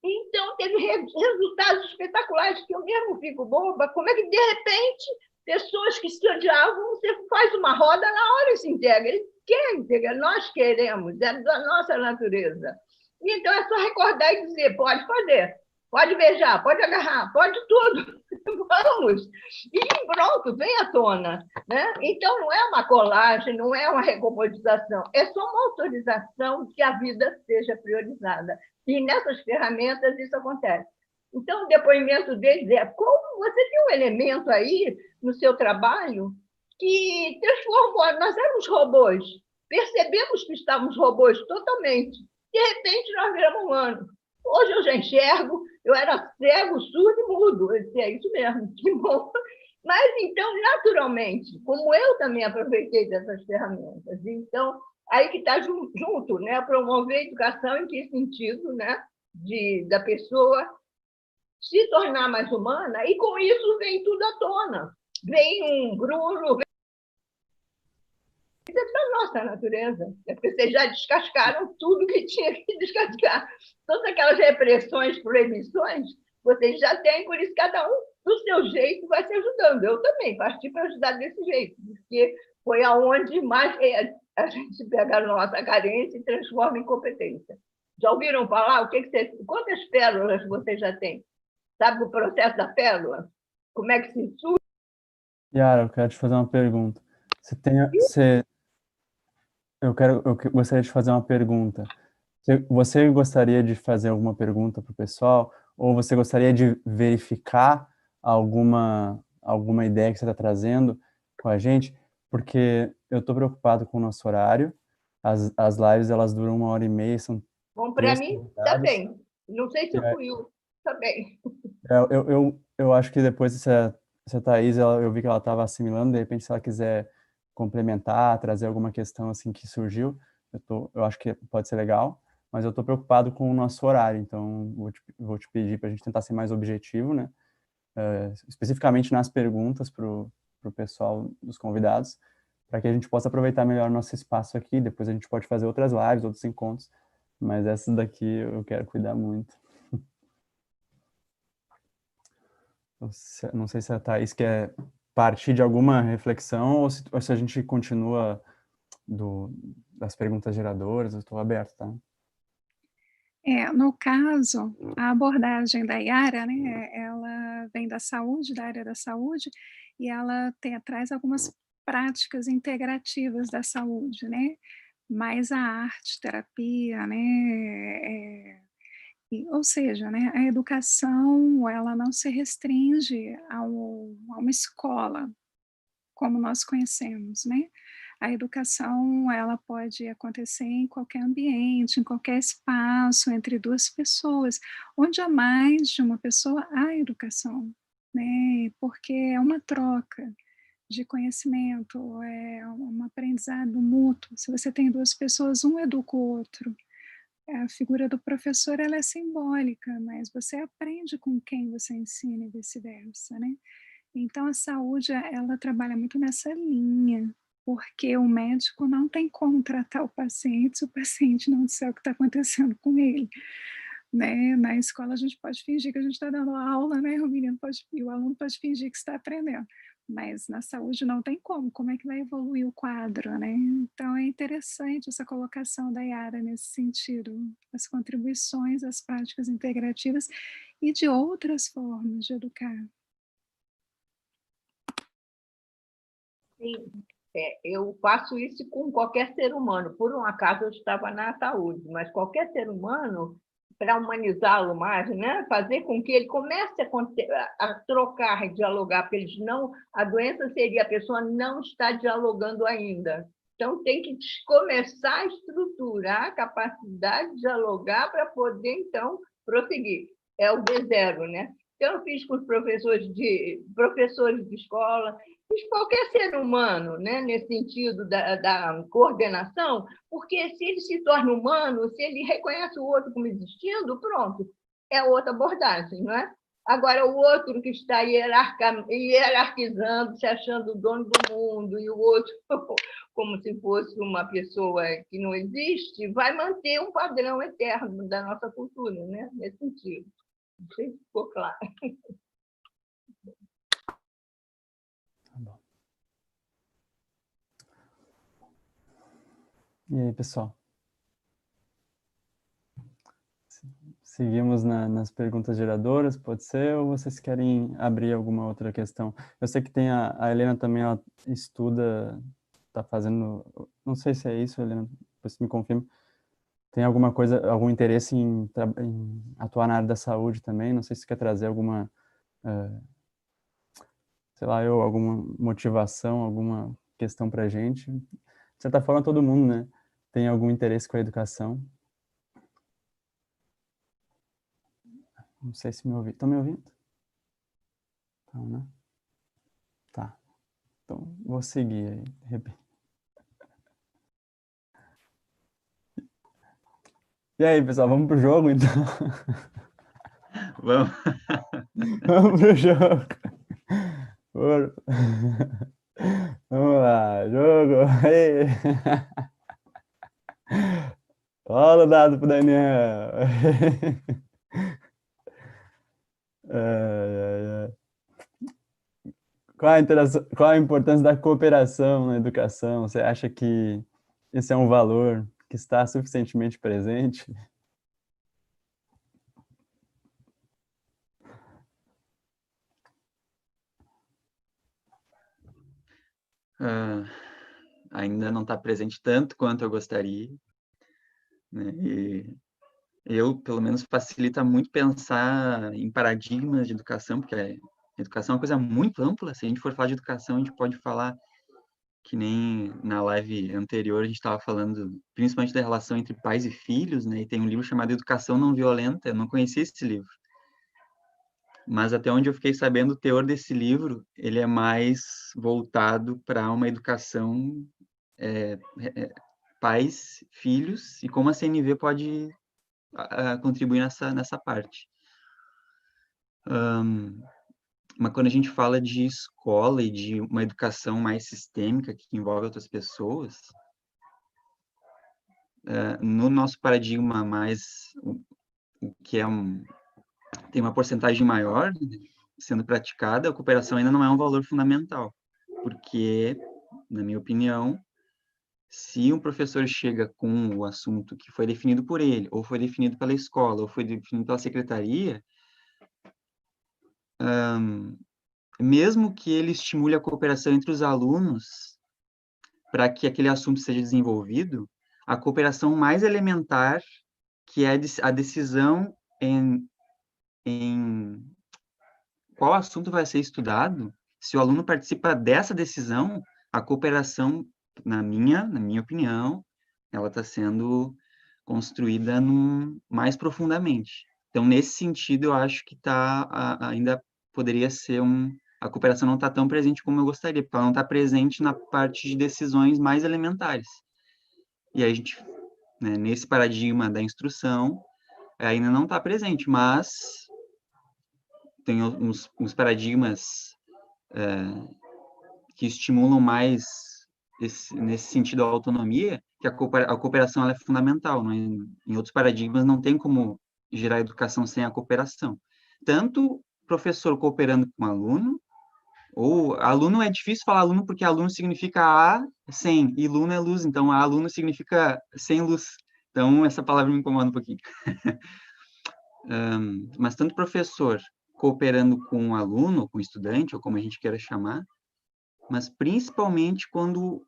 Então, teve resultados espetaculares, que eu mesmo fico boba, como é que, de repente, pessoas que se odiavam, você faz uma roda, na hora se integra. Ele quer integrar, nós queremos, é da nossa natureza. Então, é só recordar e dizer, pode fazer. Pode beijar, pode agarrar, pode tudo. Vamos! E pronto, vem à tona. Né? Então, não é uma colagem, não é uma recomposição, é só uma autorização de que a vida seja priorizada. E nessas ferramentas isso acontece. Então, o depoimento deles é como você tem um elemento aí no seu trabalho que transformou, nós éramos robôs, percebemos que estávamos robôs totalmente, de repente nós viramos humanos. Hoje eu já enxergo, eu era cego, surdo e mudo. Eu disse, é isso mesmo, que bom. Mas, então, naturalmente, como eu também aproveitei dessas ferramentas, então, aí que está junto, né? Promover a educação em que sentido, né? Da pessoa se tornar mais humana, e com isso vem tudo à tona. Vem um Bruno, isso é da nossa natureza. É porque vocês já descascaram tudo que tinha que descascar. Todas aquelas repressões, proibições, vocês já têm, por isso cada um, do seu jeito, vai se ajudando. Eu também parti para ajudar desse jeito, porque foi aonde mais a gente pega a nossa carência e transforma em competência. Já ouviram falar? Quantas pérolas vocês já têm? Sabe o processo da pérola? Como é que se surge? Yara, eu quero te fazer uma pergunta. Eu gostaria de fazer uma pergunta. Você gostaria de fazer alguma pergunta para o pessoal? Ou você gostaria de verificar alguma ideia que você está trazendo com a gente? Porque eu estou preocupado com o nosso horário. As lives, elas duram 1h30, são Bom, para mim, está bem. Não sei se eu fui eu, está bem. Eu acho que depois essa Thaís, eu vi que ela estava assimilando, de repente, se ela quiser complementar, trazer alguma questão assim que surgiu, eu acho que pode ser legal, mas eu estou preocupado com o nosso horário, então vou te pedir para a gente tentar ser mais objetivo, né? Especificamente nas perguntas para o pessoal dos convidados, para que a gente possa aproveitar melhor o nosso espaço aqui, depois a gente pode fazer outras lives, outros encontros, mas essa daqui eu quero cuidar muito. Não sei se a Thaís quer partir de alguma reflexão ou se a gente continua das perguntas geradoras. Eu estou aberto, tá? No caso, a abordagem da Yara, né, ela vem da saúde, da área da saúde, e ela traz algumas práticas integrativas da saúde, né? Mais a arte, terapia, né? Ou seja, né, a educação, ela não se restringe a uma escola, como nós conhecemos, né? A educação, ela pode acontecer em qualquer ambiente, em qualquer espaço, entre duas pessoas, onde há mais de uma pessoa, há educação, né? Porque é uma troca de conhecimento, é um aprendizado mútuo. Se você tem duas pessoas, um educa o outro. A figura do professor, ela é simbólica, mas você aprende com quem você ensina e vice-versa, né? Então, a saúde, ela trabalha muito nessa linha, porque o médico não tem como tratar o paciente se o paciente não disser o que está acontecendo com ele, né? Na escola, a gente pode fingir que a gente está dando aula, né? O aluno pode fingir que está aprendendo, mas na saúde não tem como é que vai evoluir o quadro, né? Então, é interessante essa colocação da Yara nesse sentido, as contribuições, as práticas integrativas e de outras formas de educar. Sim, eu faço isso com qualquer ser humano. Por um acaso, eu estava na saúde, mas qualquer ser humano, para humanizá-lo mais, né? Fazer com que ele comece a trocar, dialogar, porque eles não, a doença seria a pessoa não está dialogando ainda. Então, tem que começar a estruturar a capacidade de dialogar para poder, então, prosseguir. É o D0, né? Então, eu fiz com os professores de escola, qualquer ser humano, né, nesse sentido da coordenação, porque se ele se torna humano, se ele reconhece o outro como existindo, pronto, é outra abordagem, não é? Agora, o outro que está hierarquizando, se achando o dono do mundo, e o outro como se fosse uma pessoa que não existe, vai manter um padrão eterno da nossa cultura, né? Nesse sentido. Não sei se ficou claro. Tá bom. E aí, pessoal? Seguimos nas perguntas geradoras, pode ser, ou vocês querem abrir alguma outra questão? Eu sei que tem a Helena também, ela estuda, está fazendo, não sei se é isso, Helena, depois me confirma. Tem alguma coisa, algum interesse em atuar na área da saúde também? Não sei se quer trazer alguma, sei lá, alguma motivação, alguma questão para a gente. De certa forma, todo mundo, né, tem algum interesse com a educação. Não sei se me ouviram. Estão me ouvindo? Então, né? Tá. Então, vou seguir aí. E aí, pessoal, vamos pro jogo, então? Vamos. Vamos pro jogo. Vamos lá, jogo. Ei. Rola o dado pro Daniel. Qual a importância da cooperação na educação? Você acha que esse é um valor que está suficientemente presente? Ainda não está presente tanto quanto eu gostaria, né? E eu, pelo menos, facilita muito pensar em paradigmas de educação, porque a educação é uma coisa muito ampla. Se a gente for falar de educação, a gente pode falar, que nem na live anterior a gente estava falando, principalmente da relação entre pais e filhos, né? E tem um livro chamado Educação Não Violenta, eu não conhecia esse livro. Mas até onde eu fiquei sabendo, o teor desse livro, ele é mais voltado para uma educação pais, filhos, e como a CNV pode contribuir nessa parte. Mas quando a gente fala de escola e de uma educação mais sistêmica, que envolve outras pessoas, no nosso paradigma o que tem uma porcentagem maior sendo praticada, a cooperação ainda não é um valor fundamental, porque, na minha opinião, se um professor chega com o assunto que foi definido por ele, ou foi definido pela escola, ou foi definido pela secretaria, mesmo que ele estimule a cooperação entre os alunos para que aquele assunto seja desenvolvido, a cooperação mais elementar, que é a decisão em qual assunto vai ser estudado, se o aluno participa dessa decisão, a cooperação, na minha opinião, ela está sendo construída mais profundamente. Então, nesse sentido, eu acho que ainda poderia ser a cooperação não está tão presente como eu gostaria, porque ela não está presente na parte de decisões mais elementares. E aí a gente, né, nesse paradigma da instrução, ainda não está presente, mas tem uns paradigmas que estimulam mais nesse sentido a autonomia, que a cooperação ela é fundamental. Né? Em outros paradigmas não tem como gerar educação sem a cooperação. Tanto professor cooperando com aluno, ou aluno é difícil falar aluno porque aluno significa a sem, e luno é luz, então aluno significa sem luz. Então essa palavra me incomoda um pouquinho. Mas tanto professor cooperando com o aluno, com o estudante, ou como a gente queira chamar, mas principalmente quando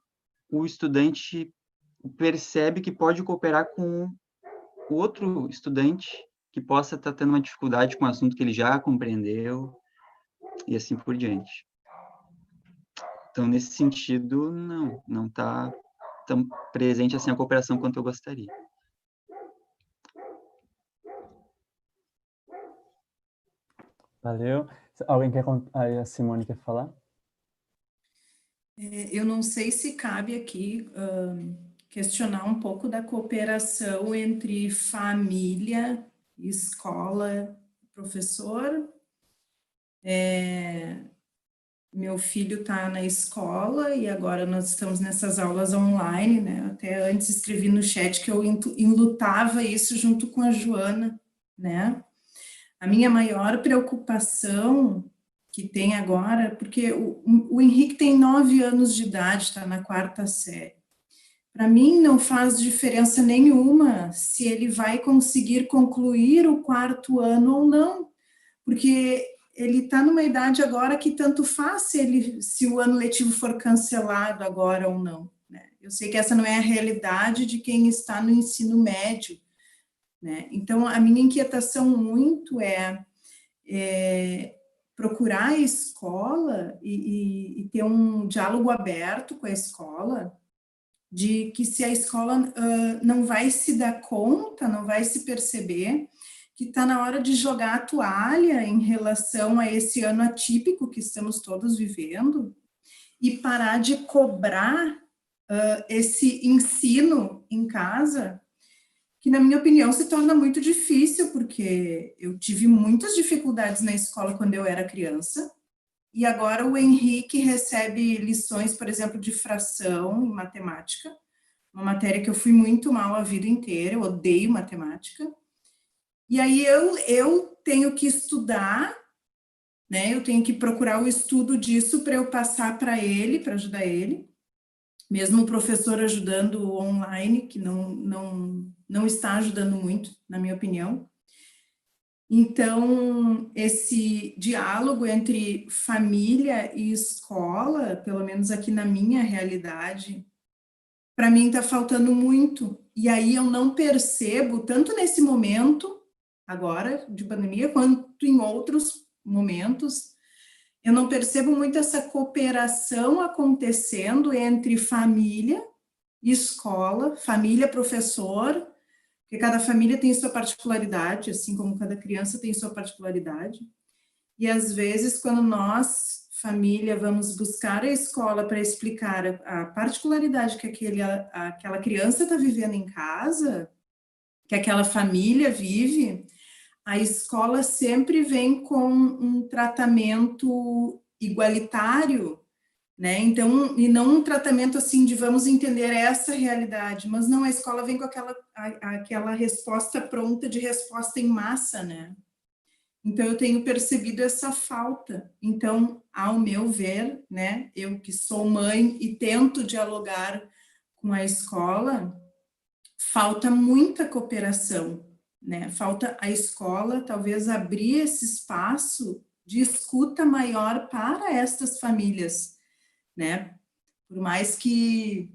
o estudante percebe que pode cooperar com outro estudante que possa estar tendo uma dificuldade com o assunto que ele já compreendeu, e assim por diante. Então, nesse sentido, não está tão presente assim a cooperação quanto eu gostaria. Valeu. Alguém quer contar? A Simone quer falar? Eu não sei se cabe aqui questionar um pouco da cooperação entre família, escola, professor. Meu filho está na escola e agora nós estamos nessas aulas online, né? Até antes escrevi no chat que eu enlutava isso junto com a Joana, né? A minha maior preocupação que tem agora, porque o Henrique tem 9 anos de idade, está na 4ª série. Para mim não faz diferença nenhuma se ele vai conseguir concluir o 4º ano ou não, porque ele está numa idade agora que tanto faz se o ano letivo for cancelado agora ou não. Né? Eu sei que essa não é a realidade de quem está no ensino médio. Né? Então, a minha inquietação muito é procurar a escola e ter um diálogo aberto com a escola, de que se a escola não vai se dar conta, não vai se perceber que está na hora de jogar a toalha em relação a esse ano atípico que estamos todos vivendo e parar de cobrar esse ensino em casa, que, na minha opinião, se torna muito difícil, porque eu tive muitas dificuldades na escola quando eu era criança, e agora o Henrique recebe lições, por exemplo, de fração em matemática, uma matéria que eu fui muito mal a vida inteira, eu odeio matemática, e aí eu tenho que estudar, né, eu tenho que procurar o estudo disso para eu passar para ele, para ajudar ele, mesmo o professor ajudando online, que não está ajudando muito, na minha opinião. Então, esse diálogo entre família e escola, pelo menos aqui na minha realidade, para mim está faltando muito. E aí eu não percebo, tanto nesse momento, agora, de pandemia, quanto em outros momentos, eu não percebo muito essa cooperação acontecendo entre família e escola, família, professor, porque cada família tem sua particularidade, assim como cada criança tem sua particularidade. E às vezes, quando nós, família, vamos buscar a escola para explicar a particularidade que aquela criança está vivendo em casa, que aquela família vive, a escola sempre vem com um tratamento igualitário né? Então, e não um tratamento assim de vamos entender essa realidade, mas não, a escola vem com aquela resposta pronta de resposta em massa, né? Então, eu tenho percebido essa falta. Então, ao meu ver, né, eu que sou mãe e tento dialogar com a escola, falta muita cooperação, né? Falta a escola talvez abrir esse espaço de escuta maior para estas famílias, né? Por mais que,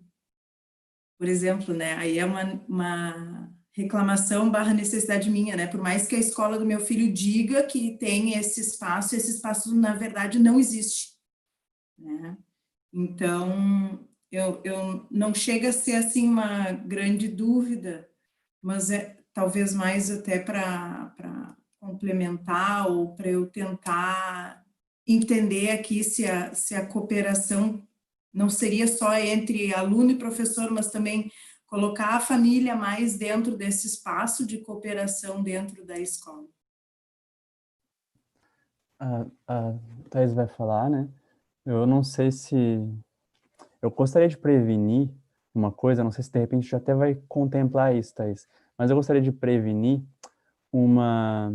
por exemplo, né, aí é uma reclamação barra necessidade minha, né? Por mais que a escola do meu filho diga que tem esse espaço na verdade não existe, né? Então, eu não chega a ser assim uma grande dúvida, mas é talvez mais até para complementar ou para eu tentar entender aqui se a cooperação não seria só entre aluno e professor, mas também colocar a família mais dentro desse espaço de cooperação dentro da escola. A Thais vai falar, né? Eu não sei se... Eu gostaria de prevenir uma coisa, não sei se de repente já até vai contemplar isso, Thais, mas eu gostaria de prevenir uma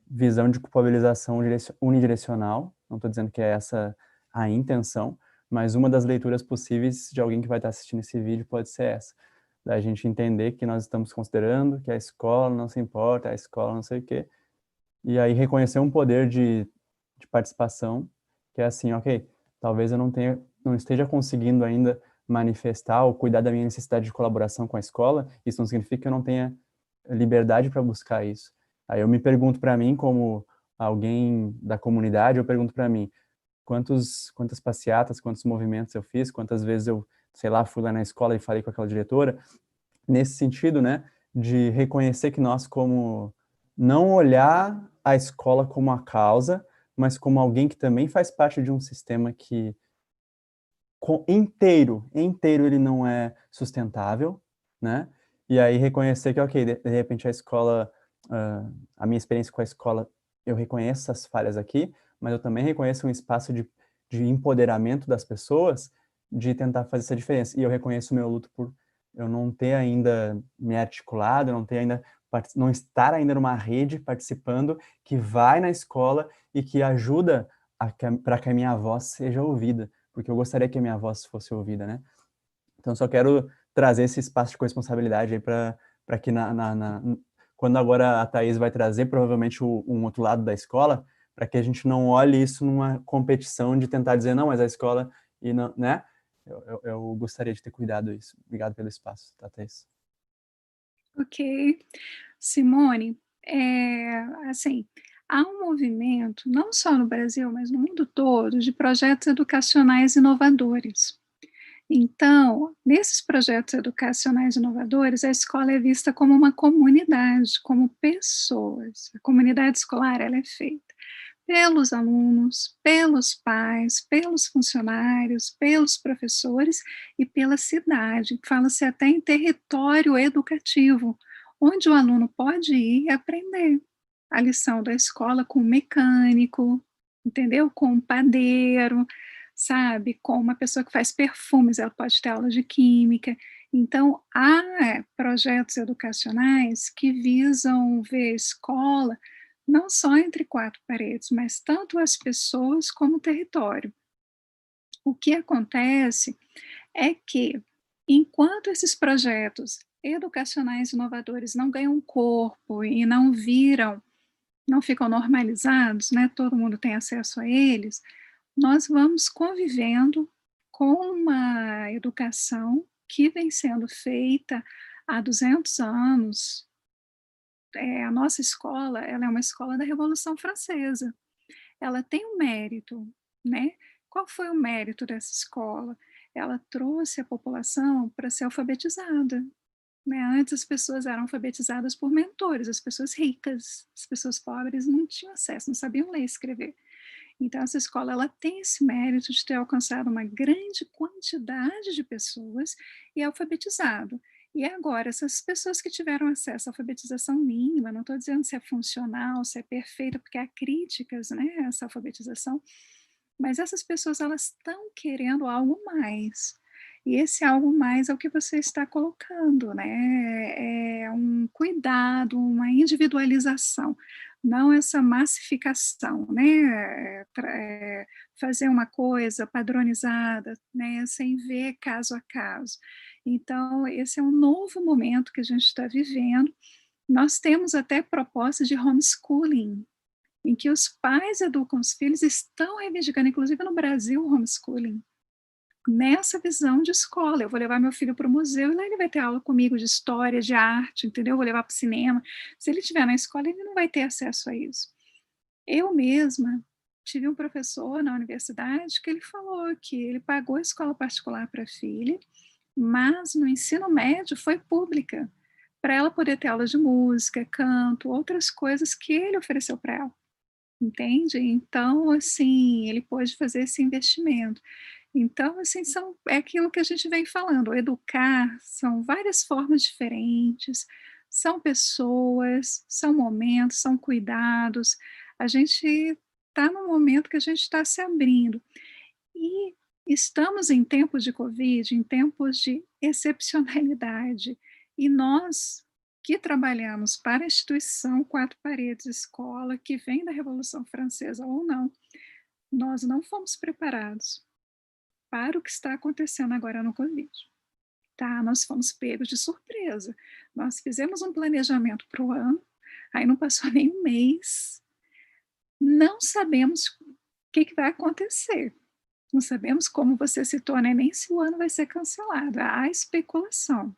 visão de culpabilização unidirecional, não estou dizendo que é essa a intenção, mas uma das leituras possíveis de alguém que vai estar assistindo esse vídeo pode ser essa, da gente entender que nós estamos considerando que a escola não se importa, a escola não sei o quê, e aí reconhecer um poder de participação, que é assim, ok, talvez eu não esteja conseguindo ainda manifestar ou cuidar da minha necessidade de colaboração com a escola, isso não significa que eu não tenha liberdade para buscar isso. Aí eu me pergunto para mim, como alguém da comunidade, eu pergunto para mim, quantas passeatas, quantos movimentos eu fiz, quantas vezes eu, sei lá, fui lá na escola e falei com aquela diretora, nesse sentido, né, de reconhecer que nós como não olhar a escola como a causa, mas como alguém que também faz parte de um sistema que inteiro ele não é sustentável, né? E aí reconhecer que, ok, de repente a escola, a minha experiência com a escola, eu reconheço essas falhas aqui, mas eu também reconheço um espaço de empoderamento das pessoas, de tentar fazer essa diferença. E eu reconheço o meu luto por eu não ter ainda me articulado, não estar ainda numa rede participando, que vai na escola e que ajuda para que a minha voz seja ouvida, porque eu gostaria que a minha voz fosse ouvida, né? Então, só quero trazer esse espaço de corresponsabilidade aí para que quando agora a Thais vai trazer provavelmente um outro lado da escola, para que a gente não olhe isso numa competição de tentar dizer, não, mas a escola, e não, né? Eu gostaria de ter cuidado disso. Obrigado pelo espaço, tá, Thais? Ok. Simone, assim, há um movimento, não só no Brasil, mas no mundo todo, de projetos educacionais inovadores. Então, nesses projetos educacionais inovadores, a escola é vista como uma comunidade, como pessoas. A comunidade escolar, ela é feita pelos alunos, pelos pais, pelos funcionários, pelos professores e pela cidade. Fala-se até em território educativo, onde o aluno pode ir e aprender a lição da escola com o mecânico, entendeu? Com o padeiro, sabe? Com uma pessoa que faz perfumes, ela pode ter aula de química. Então, há projetos educacionais que visam ver a escola não só entre quatro paredes, mas tanto as pessoas como o território. O que acontece é que, enquanto esses projetos educacionais inovadores não ganham corpo e não ficam normalizados, né, todo mundo tem acesso a eles, nós vamos convivendo com uma educação que vem sendo feita há 200 anos. A nossa escola, ela é uma escola da Revolução Francesa. Ela tem um mérito, né? Qual foi o mérito dessa escola? Ela trouxe a população para ser alfabetizada, né? Antes as pessoas eram alfabetizadas por mentores, as pessoas ricas, as pessoas pobres não tinham acesso, não sabiam ler e escrever. Então essa escola, ela tem esse mérito de ter alcançado uma grande quantidade de pessoas e alfabetizado. E agora, essas pessoas que tiveram acesso à alfabetização mínima, não estou dizendo se é funcional, se é perfeita, porque há críticas, né, a essa alfabetização, Mas essas pessoas, elas estão querendo algo mais. E esse algo mais é o que você está colocando, né? É um cuidado, uma individualização, não essa massificação, né? Fazer uma coisa padronizada, né? Sem ver caso a caso. Então, esse é um novo momento que a gente está vivendo. Nós temos até propostas de homeschooling, em que os pais educam os filhos, estão reivindicando, inclusive no Brasil, o homeschooling, nessa visão de escola. Eu vou levar meu filho para o museu e lá ele vai ter aula comigo de história, de arte, entendeu? Eu vou levar para o cinema. Se ele estiver na escola, ele não vai ter acesso a isso. Eu mesma tive um professor na universidade que ele falou que ele pagou a escola particular para a filha, mas no ensino médio foi pública, para ela poder ter aula de música, canto, outras coisas que ele ofereceu para ela. Entende? Então, assim, ele pôde fazer esse investimento. Então, assim, é aquilo que a gente vem falando, educar são várias formas diferentes, são pessoas, são momentos, são cuidados. A gente está num momento que a gente está se abrindo. E estamos em tempos de Covid, em tempos de excepcionalidade. E nós que trabalhamos para a instituição Quatro Paredes Escola, que vem da Revolução Francesa ou não, nós não fomos preparados para o que está acontecendo agora no Covid. Tá? Nós fomos pegos de surpresa. Nós fizemos um planejamento para o ano, aí não passou nem um mês, não sabemos o que vai acontecer. Não sabemos, como você citou, né? Nem se o ano vai ser cancelado. Há especulação.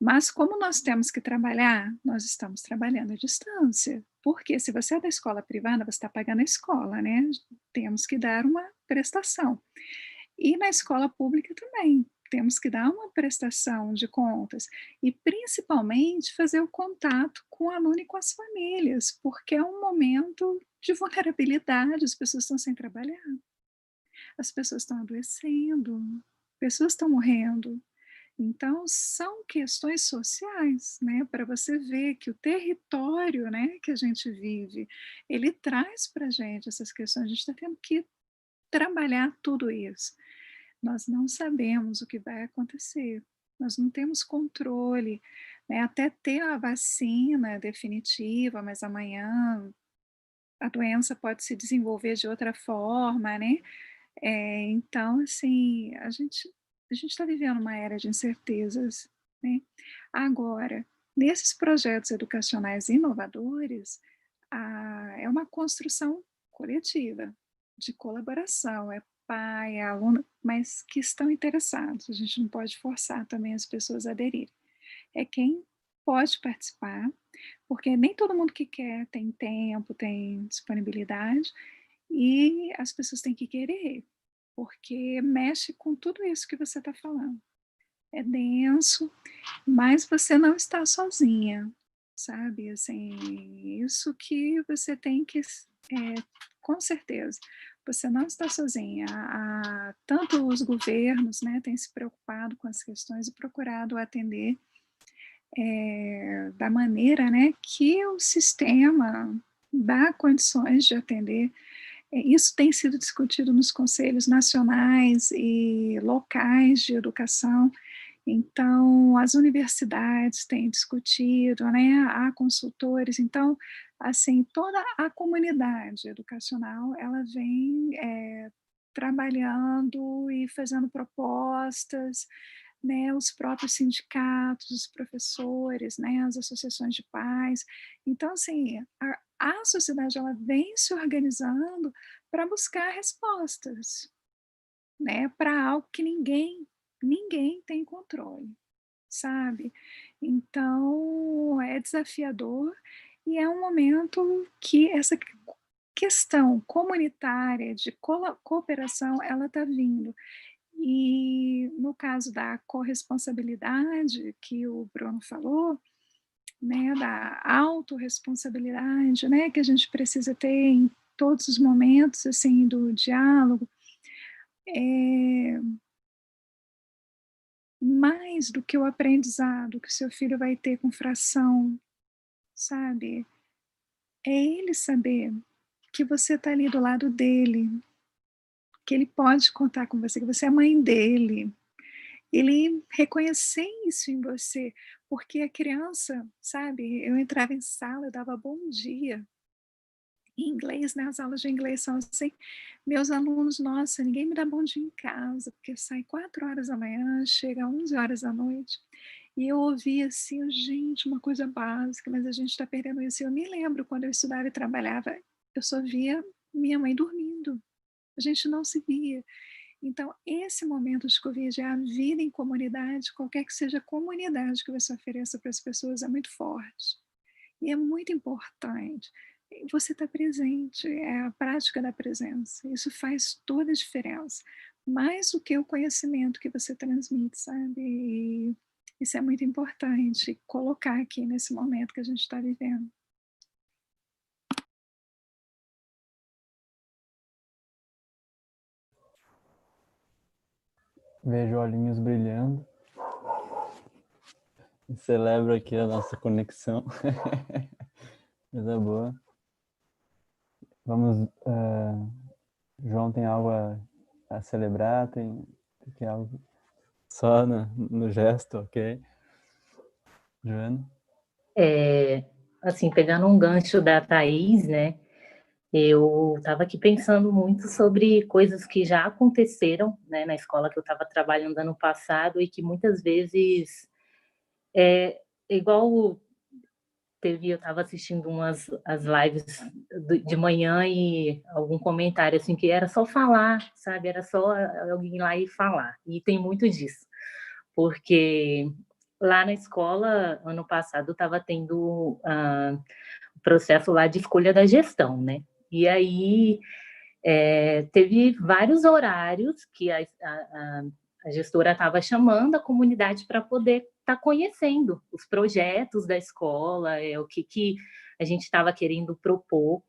Mas como nós temos que trabalhar, nós estamos trabalhando à distância. Porque se você é da escola privada, você está pagando a escola, né? Temos que dar uma prestação. E na escola pública também. Temos que dar uma prestação de contas. E principalmente fazer o contato com o aluno e com as famílias, porque é um momento de vulnerabilidade, as pessoas estão sem trabalhar. As pessoas estão adoecendo, pessoas estão morrendo. Então, são questões sociais, né? Para você ver que o território, né, que a gente vive, ele traz para a gente essas questões. A gente está tendo que trabalhar tudo isso. Nós não sabemos o que vai acontecer. Nós não temos controle, né? Até ter a vacina definitiva, mas amanhã a doença pode se desenvolver de outra forma, né? Então, assim, a gente está vivendo uma era de incertezas, né? Agora, nesses projetos educacionais inovadores, é uma construção coletiva, de colaboração, é pai, é aluno, mas que estão interessados. A gente não pode forçar também as pessoas a aderirem. É quem pode participar, porque nem todo mundo que quer tem tempo, tem disponibilidade, e as pessoas têm que querer, porque mexe com tudo isso que você está falando. É denso, mas você não está sozinha, sabe? Assim, isso que você tem que, com certeza, você não está sozinha. Tanto os governos, né, têm se preocupado com as questões e procurado atender da maneira, né, que o sistema dá condições de atender. Isso tem sido discutido nos conselhos nacionais e locais de educação. Então, as universidades têm discutido, né? Há consultores. Então, assim, toda a comunidade educacional, ela vem trabalhando e fazendo propostas, né? Os próprios sindicatos, os professores, né? As associações de pais. Então, assim, a sociedade, ela vem se organizando para buscar respostas, né? Para algo que ninguém tem controle, sabe? Então, é desafiador e é um momento que essa questão comunitária de cooperação, ela está vindo. E no caso da corresponsabilidade que o Bruno falou, né, da autorresponsabilidade, né, que a gente precisa ter em todos os momentos, assim, do diálogo, mais do que o aprendizado que o seu filho vai ter com fração, sabe? É ele saber que você está ali do lado dele, que ele pode contar com você, que você é a mãe dele. Ele reconhecer isso em você, porque a criança, sabe, eu entrava em sala, eu dava bom dia, em inglês, né, as aulas de inglês são assim, meus alunos, nossa, ninguém me dá bom dia em casa, porque sai 4 horas da manhã, chega 11 horas da noite, e eu ouvia assim, gente, uma coisa básica, mas a gente está perdendo isso. Eu me lembro, quando eu estudava e trabalhava, eu só via minha mãe dormindo, a gente não se via. Então, esse momento de Covid, a vida em comunidade, qualquer que seja a comunidade que você ofereça para as pessoas, é muito forte. E é muito importante. Você está presente, é a prática da presença. Isso faz toda a diferença. Mais do que o conhecimento que você transmite, sabe? E isso é muito importante, colocar aqui nesse momento que a gente está vivendo. Vejo olhinhos brilhando. E celebro aqui a nossa conexão. Coisa boa. Vamos... João, tem algo a celebrar? Tem algo só no gesto, ok? Joana? Assim, pegando um gancho da Thaís, né? Eu estava aqui pensando muito sobre coisas que já aconteceram, né, na escola que eu estava trabalhando ano passado e que muitas vezes igual eu estava assistindo as lives de manhã e algum comentário assim que era só falar, sabe? Era só alguém ir lá e falar. E tem muito disso, porque lá na escola ano passado estava tendo o processo lá de escolha da gestão, né? E aí teve vários horários que a gestora estava chamando a comunidade para poder estar conhecendo os projetos da escola, o que a gente estava querendo propor.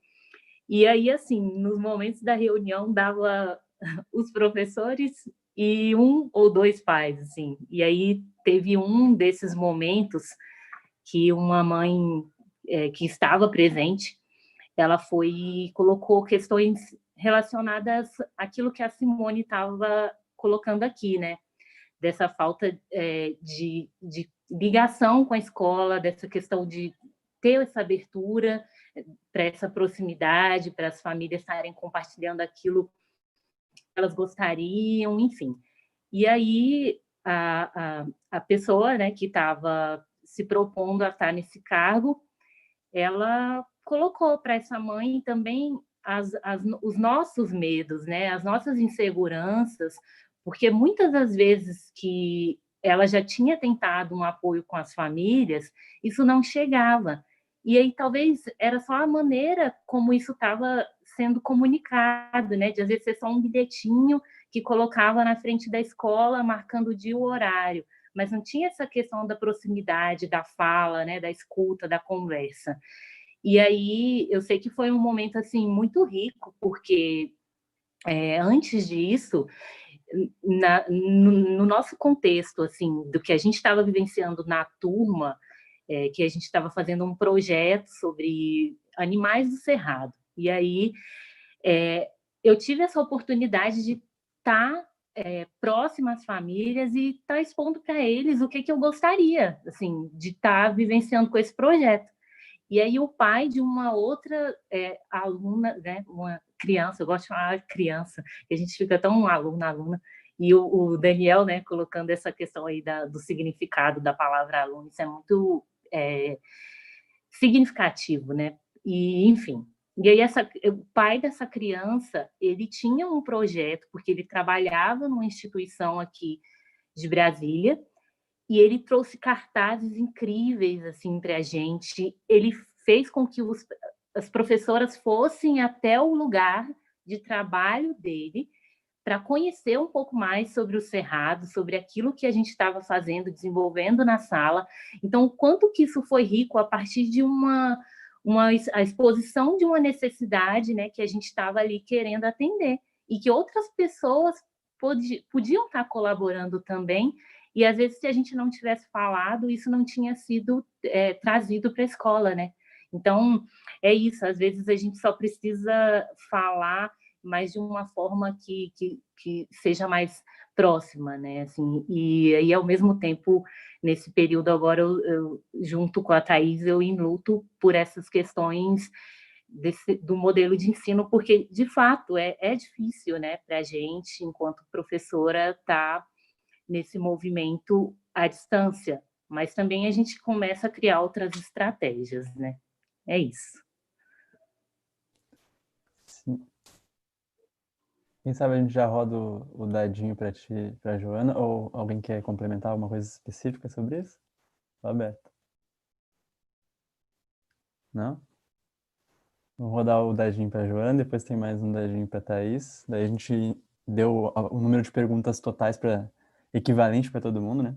E aí, assim, nos momentos da reunião, dava os professores e 1 ou 2 pais, assim. E aí teve um desses momentos que uma mãe que estava presente, ela foi e colocou questões relacionadas àquilo que a Simone estava colocando aqui, né? Dessa falta de ligação com a escola, dessa questão de ter essa abertura para essa proximidade, para as famílias estarem compartilhando aquilo que elas gostariam, enfim. E aí a pessoa, né, que estava se propondo a estar nesse cargo, ela colocou para essa mãe também os nossos medos, né? As nossas inseguranças, porque muitas das vezes que ela já tinha tentado um apoio com as famílias, isso não chegava. E aí talvez era só a maneira como isso estava sendo comunicado, né? De às vezes ser só um bilhetinho que colocava na frente da escola, marcando o dia e o horário, mas não tinha essa questão da proximidade, da fala, né? Da escuta, da conversa. E aí eu sei que foi um momento assim muito rico, porque antes disso, no nosso contexto assim do que a gente estava vivenciando na turma, que a gente estava fazendo um projeto sobre animais do cerrado. E aí eu tive essa oportunidade de estar próxima às famílias e estar expondo para eles o que eu gostaria assim de estar vivenciando com esse projeto. E aí o pai de uma outra aluna, né, uma criança, eu gosto de falar criança, que a gente fica tão aluna, e o Daniel, né, colocando essa questão aí do significado da palavra aluno, isso é muito significativo, né? E, enfim, e aí o pai dessa criança, ele tinha um projeto, porque ele trabalhava numa instituição aqui de Brasília, e ele trouxe cartazes incríveis assim para a gente. Ele fez com que as professoras fossem até o lugar de trabalho dele para conhecer um pouco mais sobre o Cerrado, sobre aquilo que a gente estava fazendo, desenvolvendo na sala. Então, o quanto que isso foi rico a partir de a exposição de uma necessidade, né, que a gente estava ali querendo atender e que outras pessoas podiam estar colaborando também. E, às vezes, se a gente não tivesse falado, isso não tinha sido trazido para a escola, né? Então, é isso. Às vezes, a gente só precisa falar mas de uma forma que seja mais próxima, né? Assim, e aí, ao mesmo tempo, nesse período agora, eu junto com a Thaís, eu enluto por essas questões do modelo de ensino, porque, de fato, é difícil, né, para a gente, enquanto professora, estar nesse movimento à distância, mas também a gente começa a criar outras estratégias, né? É isso. Sim. Quem sabe a gente já roda o dadinho para ti, para Joana, ou alguém quer complementar alguma coisa específica sobre isso? Tô aberto. Não? Vou rodar o dadinho para Joana, depois tem mais um dadinho para Thaís. Daí a gente deu o número de perguntas totais para equivalente para todo mundo, né?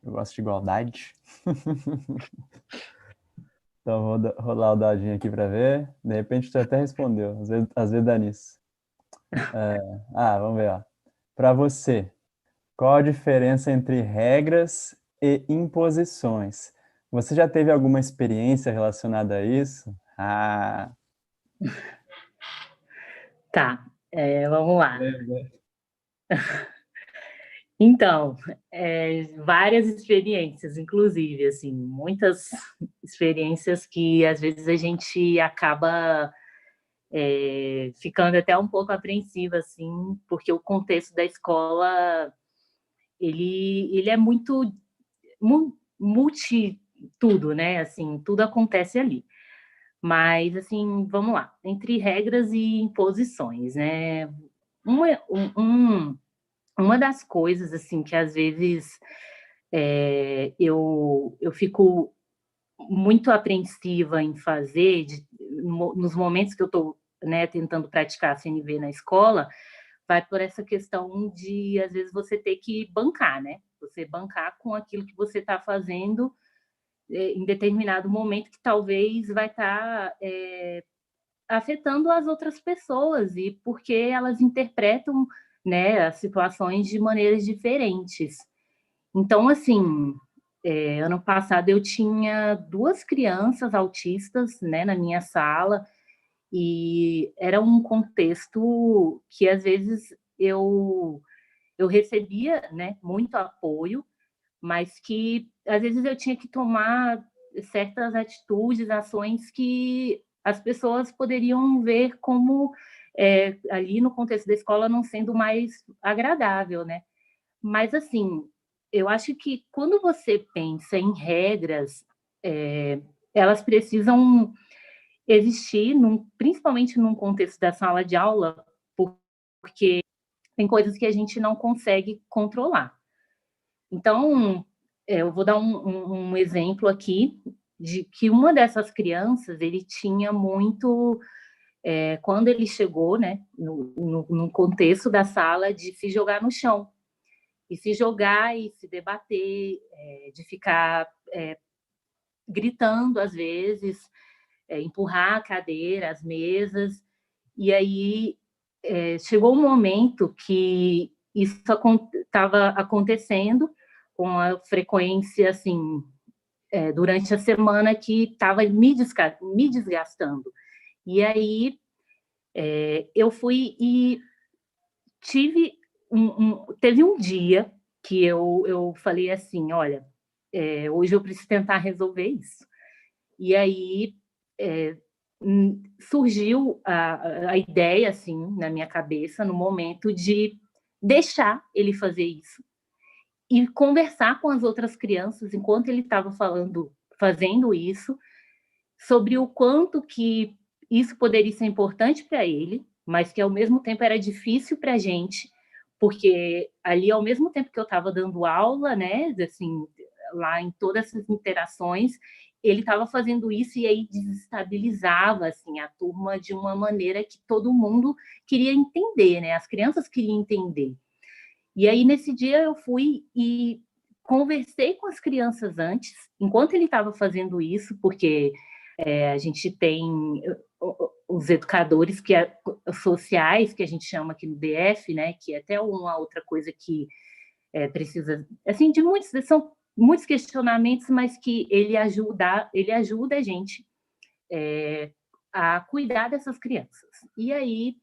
Eu gosto de igualdade. Então vou rolar o dadinho aqui para ver. De repente tu até respondeu, às vezes dá nisso. Vamos ver, ó. Para você, qual a diferença entre regras e imposições? Você já teve alguma experiência relacionada a isso? Tá, vamos lá. Então, várias experiências, inclusive, assim, muitas experiências que às vezes a gente acaba ficando até um pouco apreensiva, assim, porque o contexto da escola ele é muito multi tudo, né? Assim, tudo acontece ali. Mas, assim, vamos lá. Entre regras e imposições, né? Uma das coisas, assim, que às vezes eu fico muito apreensiva em fazer, nos momentos que eu estou, né, tentando praticar a CNV na escola, vai por essa questão de, às vezes, você ter que bancar, né? Você bancar com aquilo que você está fazendo em determinado momento que talvez vai estar afetando as outras pessoas e porque elas interpretam, né, as situações de maneiras diferentes. Então, assim, ano passado eu tinha 2 crianças autistas, né, na minha sala, e era um contexto que às vezes eu recebia, né, muito apoio, mas que às vezes eu tinha que tomar certas atitudes, ações que as pessoas poderiam ver como ali no contexto da escola não sendo mais agradável, né? Mas assim, eu acho que quando você pensa em regras, elas precisam existir, principalmente num contexto da sala de aula, porque tem coisas que a gente não consegue controlar. Então, eu vou dar um exemplo aqui de que uma dessas crianças, ele tinha muito, quando ele chegou, né, no contexto da sala, de se jogar no chão. E se jogar e se debater, de ficar gritando às vezes, empurrar a cadeira, as mesas. E aí chegou um momento que isso estava acontecendo com a frequência assim durante a semana que estava me desgastando. E aí eu fui e teve um dia que eu falei assim, olha, hoje eu preciso tentar resolver isso. E aí surgiu a ideia, assim, na minha cabeça, no momento de deixar ele fazer isso e conversar com as outras crianças enquanto ele estava fazendo isso, sobre o quanto que isso poderia ser importante para ele, mas que ao mesmo tempo era difícil para a gente, porque ali, ao mesmo tempo que eu estava dando aula, né, assim, lá em todas essas interações, ele estava fazendo isso e aí desestabilizava assim a turma de uma maneira que todo mundo queria entender, né? As crianças queriam entender. E aí nesse dia eu fui e conversei com as crianças antes, enquanto ele estava fazendo isso, porque a gente tem os educadores sociais, que a gente chama aqui no DF, né? Que é até uma outra coisa que precisa, assim, são muitos questionamentos, mas que ele ajuda a gente a cuidar dessas crianças. E aí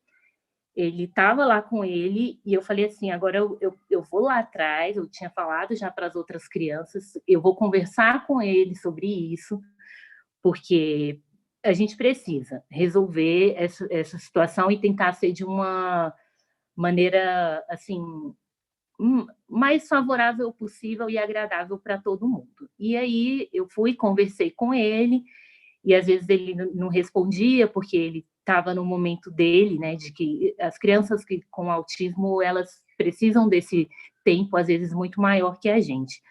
ele estava lá com ele e eu falei assim, agora eu vou lá atrás, eu tinha falado já para as outras crianças, eu vou conversar com ele sobre isso, porque a gente precisa resolver essa situação e tentar ser de uma maneira, assim, mais favorável possível e agradável para todo mundo. E aí eu fui, conversei com ele, e às vezes ele não respondia, porque ele estava no momento dele, né, de que as crianças com autismo, elas precisam desse tempo, às vezes, muito maior que a gente.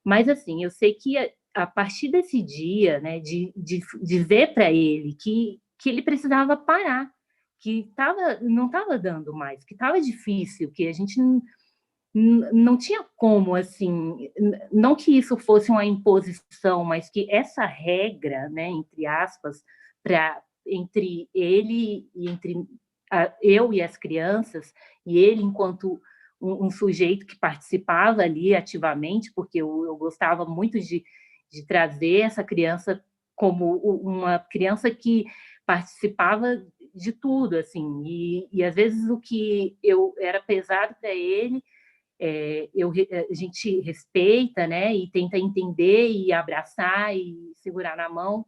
Mas, assim, eu sei que a partir desse dia, né, de ver para ele que ele precisava parar, que não estava dando mais, que estava difícil, que a gente não tinha como, assim, não que isso fosse uma imposição, mas que essa regra, né, entre aspas, entre ele e entre eu e as crianças, e ele enquanto um sujeito que participava ali ativamente, porque eu gostava muito de trazer essa criança como uma criança que participava de tudo, assim, e às vezes o que eu era pesado para ele, a gente respeita, né, e tenta entender e abraçar e segurar na mão,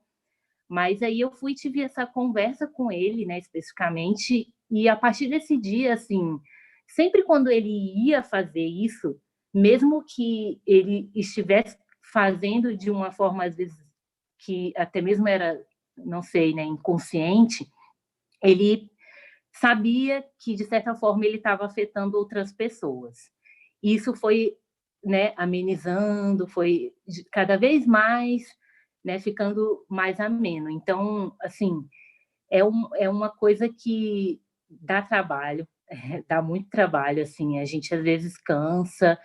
mas aí eu fui e tive essa conversa com ele, né, especificamente, e a partir desse dia, assim, sempre quando ele ia fazer isso, mesmo que ele estivesse fazendo de uma forma, às vezes, que até mesmo era, não sei, né, inconsciente, ele sabia que, de certa forma, ele estava afetando outras pessoas. Isso foi, né, amenizando, foi cada vez mais, né, ficando mais ameno. Então, assim, é uma coisa que dá trabalho, dá muito trabalho, assim, a gente às vezes cansa,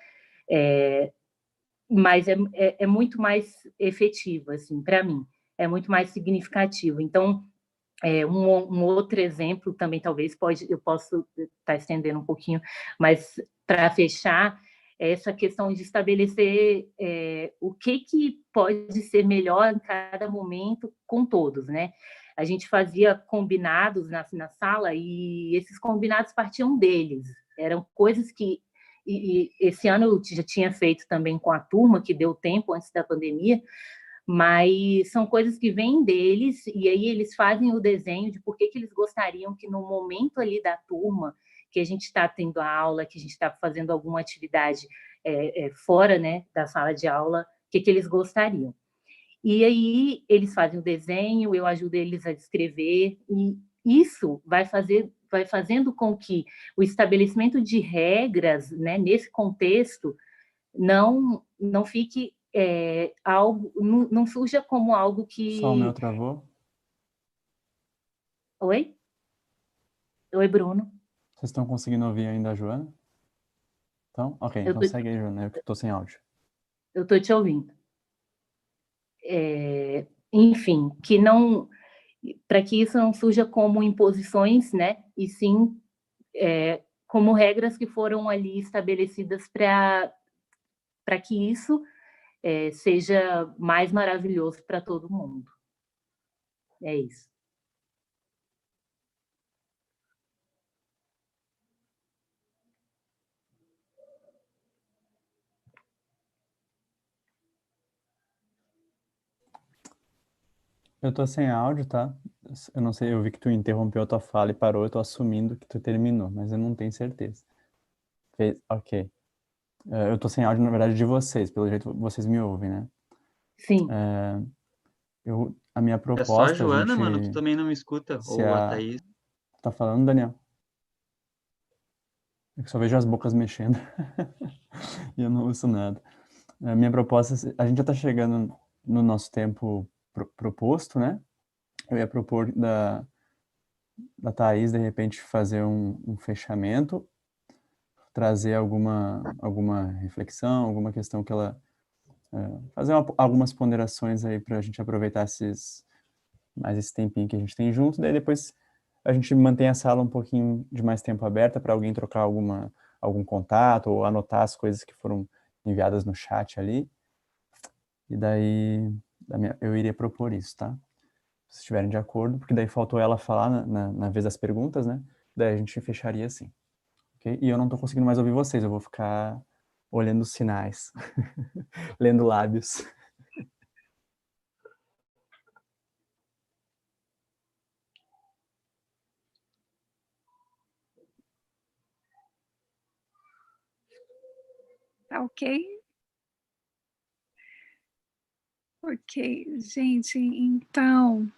mas é muito mais efetivo, assim, para mim, é muito mais significativo. Então, um outro exemplo também, talvez, eu posso estar estendendo um pouquinho, mas para fechar, essa questão de estabelecer o que pode ser melhor em cada momento com todos, né? A gente fazia combinados na sala e esses combinados partiam deles. Eram coisas que esse ano eu já tinha feito também com a turma, que deu tempo antes da pandemia, mas são coisas que vêm deles, e aí eles fazem o desenho de por que eles gostariam que no momento ali da turma, que a gente está tendo a aula, que a gente está fazendo alguma atividade fora, né, da sala de aula, o que eles gostariam. E aí eles fazem o desenho, eu ajudo eles a escrever, e isso vai fazendo com que o estabelecimento de regras, né, nesse contexto, não fique algo, não surja como algo que... Só o meu travou. Oi? Oi, Bruno. Vocês estão conseguindo ouvir ainda a Joana? Então, ok, então segue aí, Joana, eu que estou sem áudio. Eu estou te ouvindo. Enfim, para que isso não surja como imposições, né? E sim como regras que foram ali estabelecidas para que isso seja mais maravilhoso para todo mundo. É isso. Eu tô sem áudio, tá? Eu não sei, eu vi que tu interrompeu a tua fala e parou, eu tô assumindo que tu terminou, mas eu não tenho certeza. Ok. Eu tô sem áudio, na verdade, de vocês, pelo jeito vocês me ouvem, né? Sim. A minha É proposta... só a Joana, gente, mano, tu também não me escuta, se ou a Thaís. Tá falando, Daniel? Eu só vejo as bocas mexendo e eu não ouço nada. A minha proposta, a gente já tá chegando no nosso tempo proposto, né? Eu ia propor da Thaís, de repente, fazer um fechamento, trazer alguma reflexão, alguma questão que ela... fazer algumas ponderações aí para a gente aproveitar mais esse tempinho que a gente tem junto, daí depois a gente mantém a sala um pouquinho de mais tempo aberta para alguém trocar algum contato ou anotar as coisas que foram enviadas no chat ali. E daí eu iria propor isso, tá? se estiverem de acordo, porque daí faltou ela falar na vez das perguntas, né? Daí a gente fecharia assim, ok? E eu não tô conseguindo mais ouvir vocês, eu vou ficar olhando os sinais, lendo lábios. Tá ok? Ok, gente, então,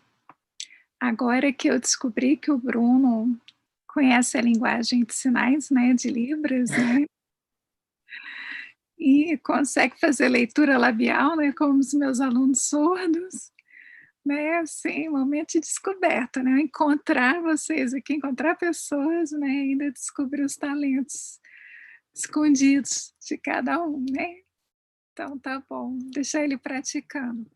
agora que eu descobri que o Bruno conhece a linguagem de sinais, né, de Libras, né, e consegue fazer leitura labial, né, como os meus alunos surdos, né, assim, momento de descoberta, né, encontrar vocês aqui, encontrar pessoas, né, ainda descobrir os talentos escondidos de cada um, né. Então tá bom, deixar ele praticando.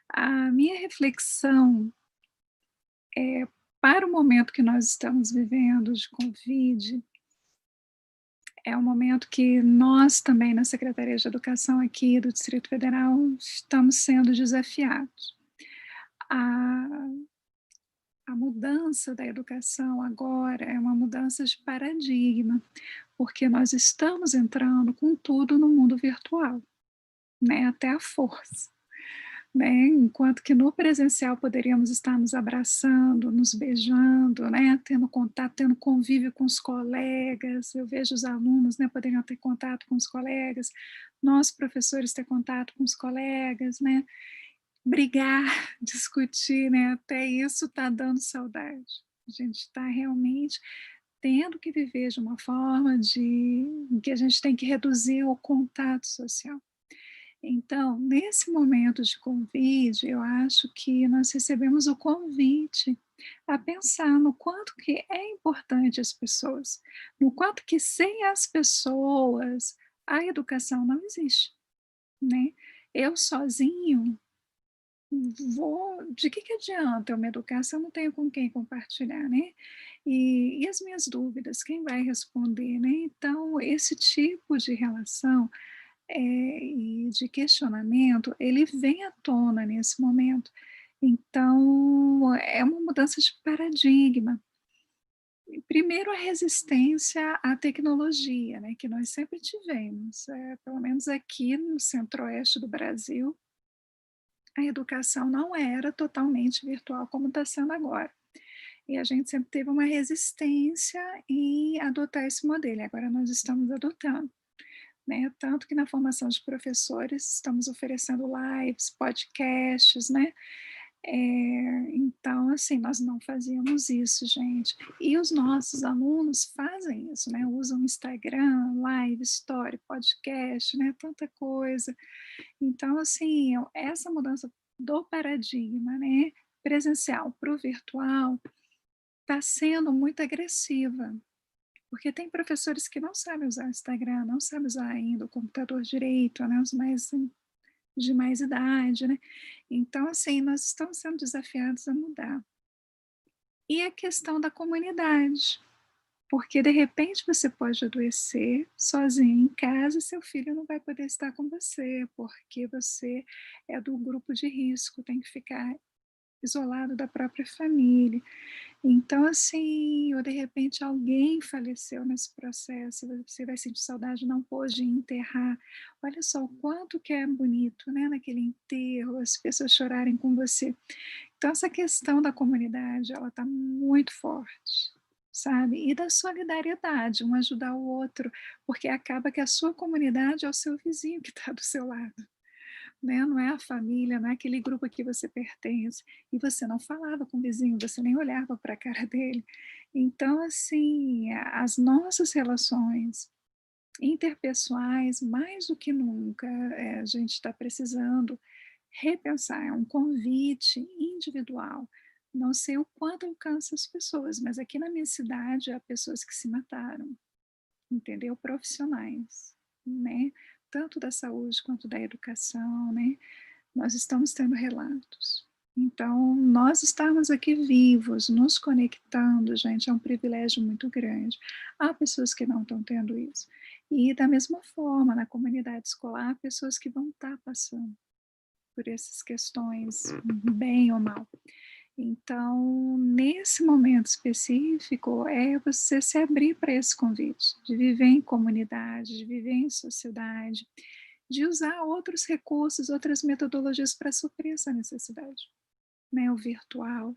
A minha reflexão para o momento que nós estamos vivendo de Covid, é um momento que nós também na Secretaria de Educação aqui do Distrito Federal estamos sendo desafiados. A mudança da educação agora é uma mudança de paradigma, porque nós estamos entrando com tudo no mundo virtual, né, até a força. Né, enquanto que no presencial poderíamos estar nos abraçando, nos beijando, né, tendo contato, tendo convívio com os colegas, eu vejo os alunos, né, poderiam ter contato com os colegas, nós professores ter contato com os colegas, né, brigar, discutir, né, até isso está dando saudade. A gente está realmente tendo que viver de uma forma que a gente tem que reduzir o contato social. Então, nesse momento de Covid, eu acho que nós recebemos o convite a pensar no quanto que é importante as pessoas, no quanto que sem as pessoas a educação não existe, né? Eu sozinho de que adianta eu me educar se eu não tenho com quem compartilhar, né? E as minhas dúvidas, quem vai responder, né? Então, esse tipo de relação e de questionamento, ele vem à tona nesse momento. Então, é uma mudança de paradigma. Primeiro, a resistência à tecnologia, né, que nós sempre tivemos, pelo menos aqui no centro-oeste do Brasil, a educação não era totalmente virtual como está sendo agora. E a gente sempre teve uma resistência em adotar esse modelo, e agora nós estamos adotando. Né, tanto que na formação de professores estamos oferecendo lives, podcasts, né, então assim, nós não fazíamos isso, gente, e os nossos alunos fazem isso, né, usam Instagram, live, story, podcast, né, tanta coisa, então assim, essa mudança do paradigma, né, presencial para o virtual, está sendo muito agressiva, porque tem professores que não sabem usar o Instagram, não sabem usar ainda o computador direito, né, os mais de mais idade, né. Então, assim, nós estamos sendo desafiados a mudar. E a questão da comunidade, porque de repente você pode adoecer sozinho em casa e seu filho não vai poder estar com você, porque você é do grupo de risco, tem que ficar isolado da própria família. Então, assim, ou de repente alguém faleceu nesse processo, você vai sentir saudade, não pôde enterrar. Olha só o quanto que é bonito, né, naquele enterro, as pessoas chorarem com você. Então, essa questão da comunidade, ela está muito forte, sabe? E da solidariedade, um ajudar o outro, porque acaba que a sua comunidade é o seu vizinho que está do seu lado, né, não é a família, não é aquele grupo a que você pertence, e você não falava com o vizinho, você nem olhava para a cara dele. Então, assim, as nossas relações interpessoais, mais do que nunca, a gente está precisando repensar, é um convite individual. Não sei o quanto alcança as pessoas, mas aqui na minha cidade há pessoas que se mataram, entendeu? Profissionais, né? Tanto da saúde quanto da educação, né? Nós estamos tendo relatos. Então, nós estarmos aqui vivos, nos conectando, gente, é um privilégio muito grande. Há pessoas que não estão tendo isso. E, da mesma forma, na comunidade escolar, há pessoas que vão estar passando por essas questões, bem ou mal. Então, nesse momento específico, é você se abrir para esse convite, de viver em comunidade, de viver em sociedade, de usar outros recursos, outras metodologias para suprir essa necessidade, né? O virtual,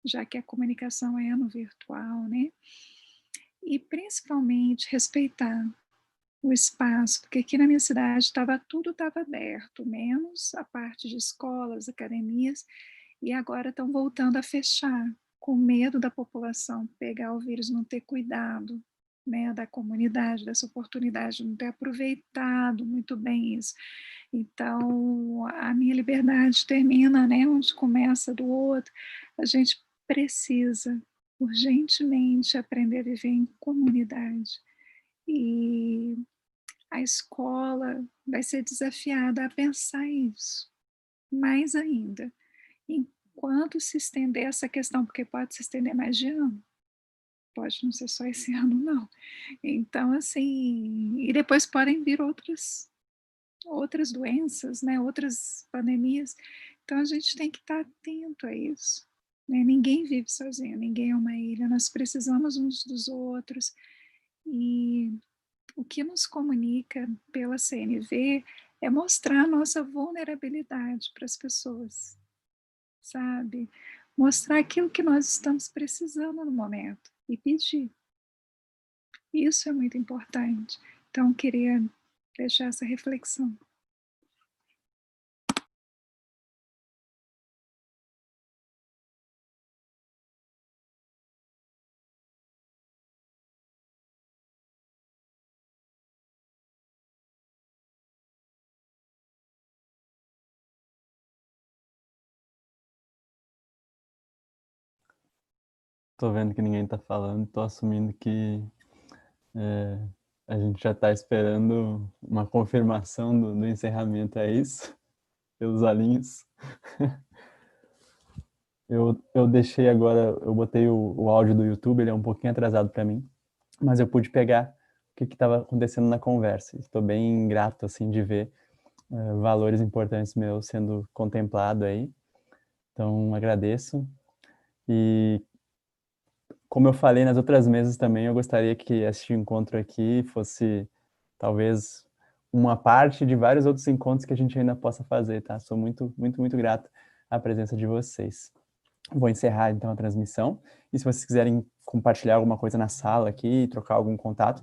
já que a comunicação é no virtual, né? E principalmente respeitar o espaço, porque aqui na minha cidade tudo estava aberto, menos a parte de escolas, academias, e agora estão voltando a fechar, com medo da população pegar o vírus, não ter cuidado, né, da comunidade, dessa oportunidade, não ter aproveitado muito bem isso. Então, a minha liberdade termina, né, onde começa do outro. A gente precisa urgentemente aprender a viver em comunidade. E a escola vai ser desafiada a pensar isso, mais ainda. Enquanto se estender essa questão, porque pode se estender mais de ano, pode não ser só esse ano, não. Então, assim, e depois podem vir outras doenças, né, outras pandemias. Então, a gente tem que estar atento a isso. Né? Ninguém vive sozinho, ninguém é uma ilha, nós precisamos uns dos outros. E o que nos comunica pela CNV é mostrar a nossa vulnerabilidade para as pessoas, sabe? Mostrar aquilo que nós estamos precisando no momento e pedir. Isso é muito importante. Então, queria deixar essa reflexão. Tô vendo que ninguém tá falando, tô assumindo que a gente já tá esperando uma confirmação do encerramento, é isso? Pelos olhinhos. Eu deixei agora, eu botei o áudio do YouTube, ele é um pouquinho atrasado para mim, mas eu pude pegar o que estava acontecendo na conversa. Estou bem grato, assim, de ver valores importantes meus sendo contemplado aí. Então, agradeço. E, como eu falei nas outras mesas também, eu gostaria que este encontro aqui fosse, talvez, uma parte de vários outros encontros que a gente ainda possa fazer, tá? Sou muito, muito, muito grato à presença de vocês. Vou encerrar, então, a transmissão. E se vocês quiserem compartilhar alguma coisa na sala aqui, trocar algum contato,